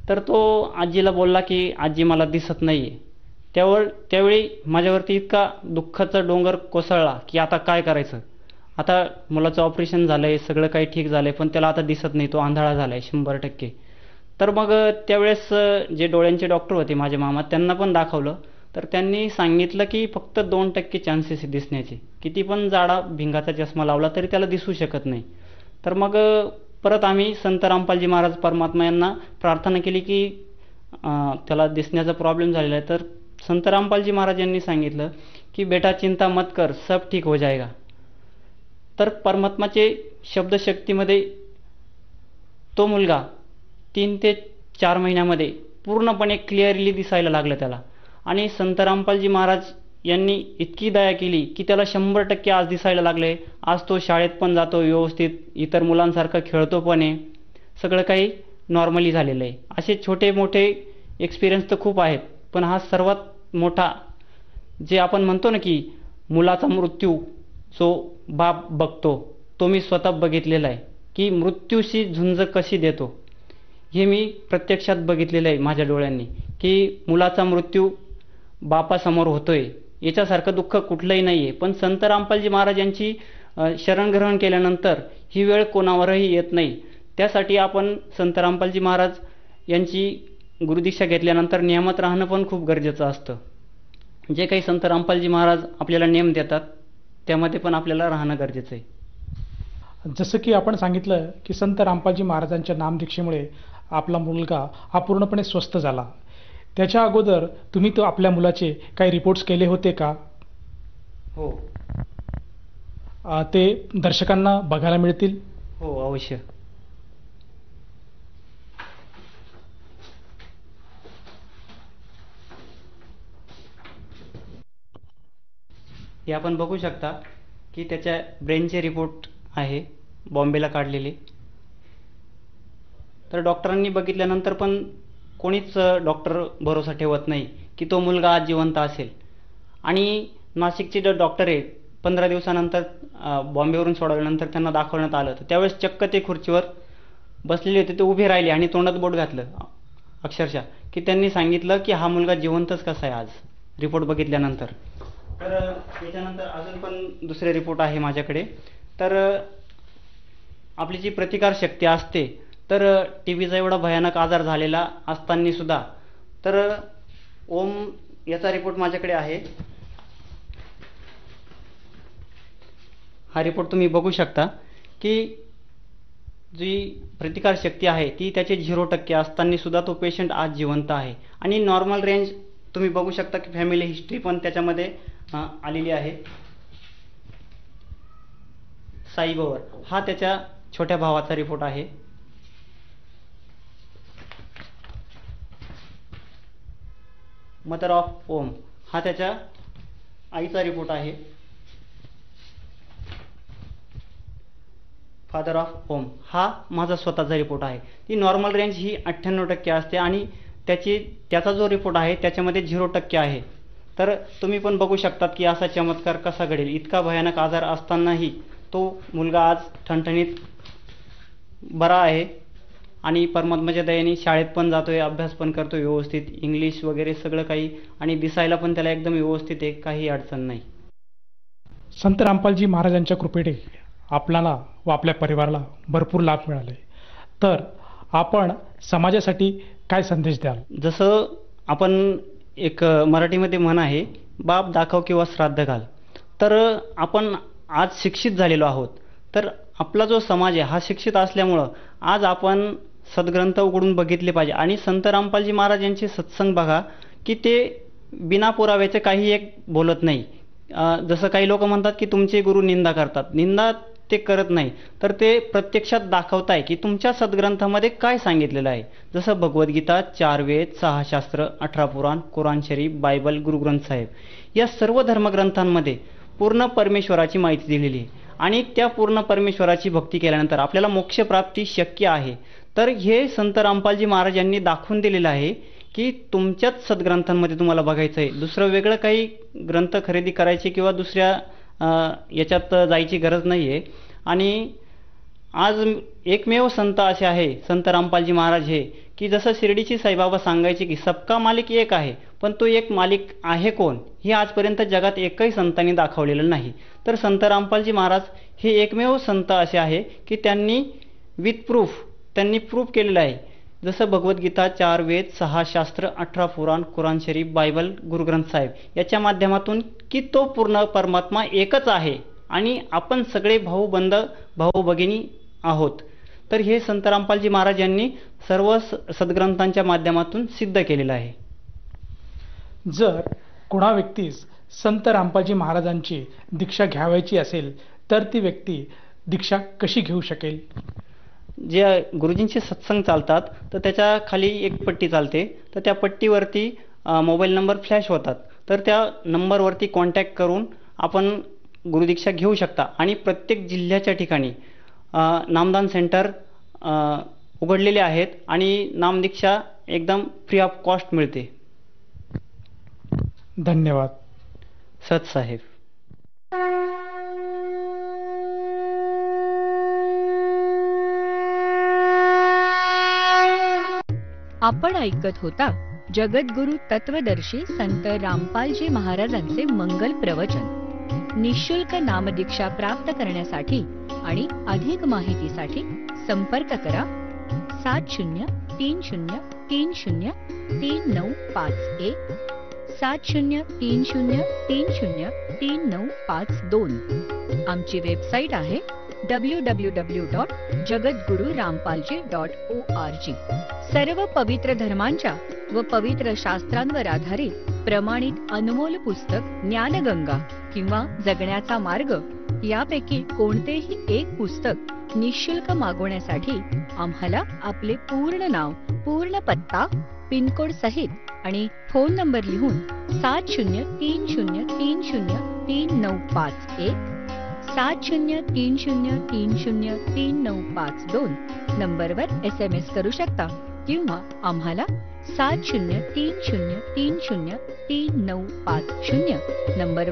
तर तो आजीला बोलला की आजी मला दिसत नाही आहे. त्यावेळी माझ्यावरती इतका दुःखाचा डोंगर कोसळला की आता काय करायचं, आता मुलाचं ऑपरेशन झालं आहे, सगळं काही ठीक झालं आहे, पण त्याला आता दिसत नाही, तो आंधळा झाला आहे 100%. तर मग त्यावेळेस जे डोळ्यांचे डॉक्टर होते माझे मामा, त्यांना पण दाखवलं. तर त्यांनी सांगितलं की फक्त 2% चान्सेस दिसण्याचे, किती पण जाडा भिंगाचा चष्मा लावला तरी त्याला दिसू शकत नाही. तर मग परत आम्ही संत रामपालजी महाराज परमात्मा यांना प्रार्थना केली की त्याला दिसण्याचा प्रॉब्लेम झालेला आहे. तर संत रामपालजी महाराज यांनी सांगितलं की बेटा चिंता मत कर, सब ठीक हो जाएगा. तर परमात्माचे शब्दशक्तीमध्ये तो मुलगा 3 ते 4 महिन्यामध्ये पूर्णपणे क्लिअरली दिसायला लागला त्याला. आणि संत रामपालजी महाराज यांनी इतकी दया केली की त्याला 100% आज दिसायला लागले. आज तो शाळेत पण जातो व्यवस्थित, इतर मुलांसारखं खेळतो पण आहे, सगळं काही नॉर्मली झालेलं आहे. असे छोटे मोठे एक्सपिरियन्स तर खूप आहेत, पण हा सर्वात मोठा, जे आपण म्हणतो ना की मुलाचा मृत्यू जो बाप बघतो, तो मी स्वतः बघितलेला आहे की मृत्यूशी झुंज कशी देतो, हे मी प्रत्यक्षात बघितलेलं आहे माझ्या डोळ्यांनी की मुलाचा मृत्यू बापासमोर होतोय, याच्यासारखं दुःख कुठलंही नाही आहे. पण संत रामपालजी महाराज यांची शरणग्रहण केल्यानंतर ही वेळ कोणावरही येत नाही. त्यासाठी आपण संत रामपालजी महाराज यांची गुरुदीक्षा घेतल्यानंतर नियमात राहणं पण खूप गरजेचं असतं. जे काही संत रामपालजी महाराज आपल्याला नियम देतात त्यामध्ये पण आपल्याला राहणं गरजेचं आहे. जसं की आपण सांगितलं की संत रामपालजी महाराजांच्या नामदीक्षेमुळे आपला मुलगा हा पूर्णपणे स्वस्थ झाला. त्याच्या अगोदर तुम्ही तो आपल्या मुलाचे काही रिपोर्ट्स केले होते का? हो. ते दर्शकांना बघायला मिळतील? हो, अवश्य. हे आपण बघू शकता की त्याच्या ब्रेनचे रिपोर्ट आहे, बॉम्बेला काढलेले. तर डॉक्टरांनी बघितल्यानंतर पण कोणीच डॉक्टर भरोसा ठेवत नाही की तो मुलगा आज जिवंत असेल. आणि नाशिकचे जे डॉक्टर आहे 15 दिवसानंतर बॉम्बेवरून सोडवल्यानंतर त्यांना दाखवण्यात आलं, तर त्यावेळेस चक्क ते खुर्चीवर बसलेले होते, ते उभे राहिले आणि तोंडात बोट घातलं अक्षरशः, की त्यांनी सांगितलं की हा मुलगा जिवंतच कसा आहे आज रिपोर्ट बघितल्यानंतर. तर याच्यानंतर अजून पण दुसरे रिपोर्ट आहे माझ्याकडे. तर आपली जी प्रतिकारशक्ती असते, तर TBचा एवढा भयानक आजार झालेला असताना सुद्धा, तर ओम याचा रिपोर्ट माझ्याकडे आहे. हा रिपोर्ट तुम्ही बघू शकता की जी प्रतिकारशक्ती आहे ती त्याचे 0% असताना सुद्धा तो पेशंट आज जिवंत आहे. आणि नॉर्मल रेंज तुम्ही बघू शकता की फॅमिली हिस्ट्री पण त्याच्यामध्ये आलेली आहे. साई बवर हा त्याच्या छोट्या भावाचा रिपोर्ट आहे. मदर ऑफ ओम हा त्याच्या आईचा रिपोर्ट आहे. फादर ऑफ ओम हा माझा स्वतःचा रिपोर्ट आहे. ती नॉर्मल रेंज ही 98% असते आणि त्याचा जो रिपोर्ट आहे त्याच्यामध्ये 0% आहे. तर तुम्ही पण बघू शकतात की असा चमत्कार कसा घडेल. इतका भयानक आजार असतानाही तो मुलगा आज ठणठणीत बरा आहे आणि परमात्म्याच्या दयेने शाळेत पण जातोय, अभ्यास पण करतोय व्यवस्थित, इंग्लिश वगैरे सगळं काही, आणि दिसायला पण त्याला एकदम व्यवस्थित आहे, काही अडचण नाही. संत रामपालजी महाराजांच्या कृपेने आपल्याला व आपल्या परिवाराला भरपूर लाभ मिळाले. तर आपण समाजासाठी काय संदेश द्याल? जसं आपण एक मराठीमध्ये म्हण आहे, बाप दाखव किंवा श्राद्ध घाल. तर आपण आज शिक्षित झालेलो आहोत, तर आपला जो समाज आहे हा शिक्षित असल्यामुळं आज आपण सद्ग्रंथ उघडून बघितले पाहिजे. आणि संत रामपालजी महाराज यांचे सत्संग बघा की ते बिना पुराव्याचे काही एक बोलत नाही. जसं काही लोक म्हणतात की तुमचे गुरु निंदा करतात, निंदा ते करत नाही, तर ते प्रत्यक्षात दाखवताय की तुमच्या सद्ग्रंथामध्ये काय सांगितलेलं आहे. जसं भगवद्गीता, 4 वेद, 6 शास्त्र, 18 पुराण, कुराण शरीफ, बायबल, गुरुग्रंथ साहेब या सर्व धर्मग्रंथांमध्ये पूर्ण परमेश्वराची माहिती दिलेली आहे. आणि त्या पूर्ण परमेश्वराची भक्ती केल्यानंतर आपल्याला मोक्षप्राप्ती शक्य आहे. तर हे संत रामपालजी महाराज यांनी दाखवून दिलेलं आहे की तुमच्याच सद्ग्रंथांमध्ये तुम्हाला बघायचं आहे. दुसरं वेगळं काही ग्रंथ खरेदी करायची किंवा दुसऱ्या याच्यात जायची गरज नाही आहे. आणि आज एकमेव संत असे आहे संत रामपालजी महाराज हे, की जसं शिर्डीची साईबाबा सांगायचे की सबका मालिक एक आहे, पण तो एक मालिक आहे कोण हे आजपर्यंत जगात एकही संतांनी दाखवलेलं नाही. तर संत रामपालजी महाराज हे एकमेव संत असे आहे की त्यांनी विथ प्रूफ त्यांनी प्रूफ केलेलं आहे. जसं भगवद्गीता, 4 वेद, 6 शास्त्र, 18 पुराण, कुराण शरीफ, बायबल, गुरुग्रंथ साहेब याच्या माध्यमातून की तो पूर्ण परमात्मा एकच आहे आणि आपण सगळे भाऊ भगिनी आहोत. तर हे संत रामपालजी महाराज यांनी सर्व सद्ग्रंथांच्या माध्यमातून सिद्ध केलेलं आहे. जर कोणा व्यक्तीस संत रामपालजी महाराजांची दीक्षा घ्यावायची असेल तर ती व्यक्ती दीक्षा कशी घेऊ शकेल? जे गुरुजींचे सत्संग चालतात तर त्याच्या खाली एक पट्टी चालते, तर त्या पट्टीवरती मोबाईल नंबर फ्लॅश होतात. तर त्या नंबरवरती कॉन्टॅक्ट करून आपण गुरुदीक्षा घेऊ शकता. आणि प्रत्येक जिल्ह्याच्या ठिकाणी नामदान सेंटर उघडलेले आहेत आणि नामदीक्षा एकदम फ्री ऑफ कॉस्ट मिळते. धन्यवाद. सत साहेब. आपण ऐकत होता जगद्गुरु तत्वदर्शी संत रामपालजी महाराजांचे मंगल प्रवचन. निःशुल्क नामदीक्षा प्राप्त करण्यासाठी आणि अधिक माहितीसाठी संपर्क करा 7030303951 7030303952. आमची वेबसाईट आहे www.jagadgururampalji.org. सर्व पवित्र धर्मांच्या व पवित्र शास्त्रांवर आधारित प्रमाणित अनमोल पुस्तक ज्ञानगंगा किंवा जगण्याचा मार्ग यापैकी कोणतेही एक पुस्तक निःशुल्क मागवण्यासाठी आम्हाला आपले पूर्ण नाव, पूर्ण पत्ता, पिनकोड सहित आणि फोन नंबर लिहून 7030303951 7030303952 नंबरवर SMS करू शकता किंवा आम्हाला 7030303950 नंबर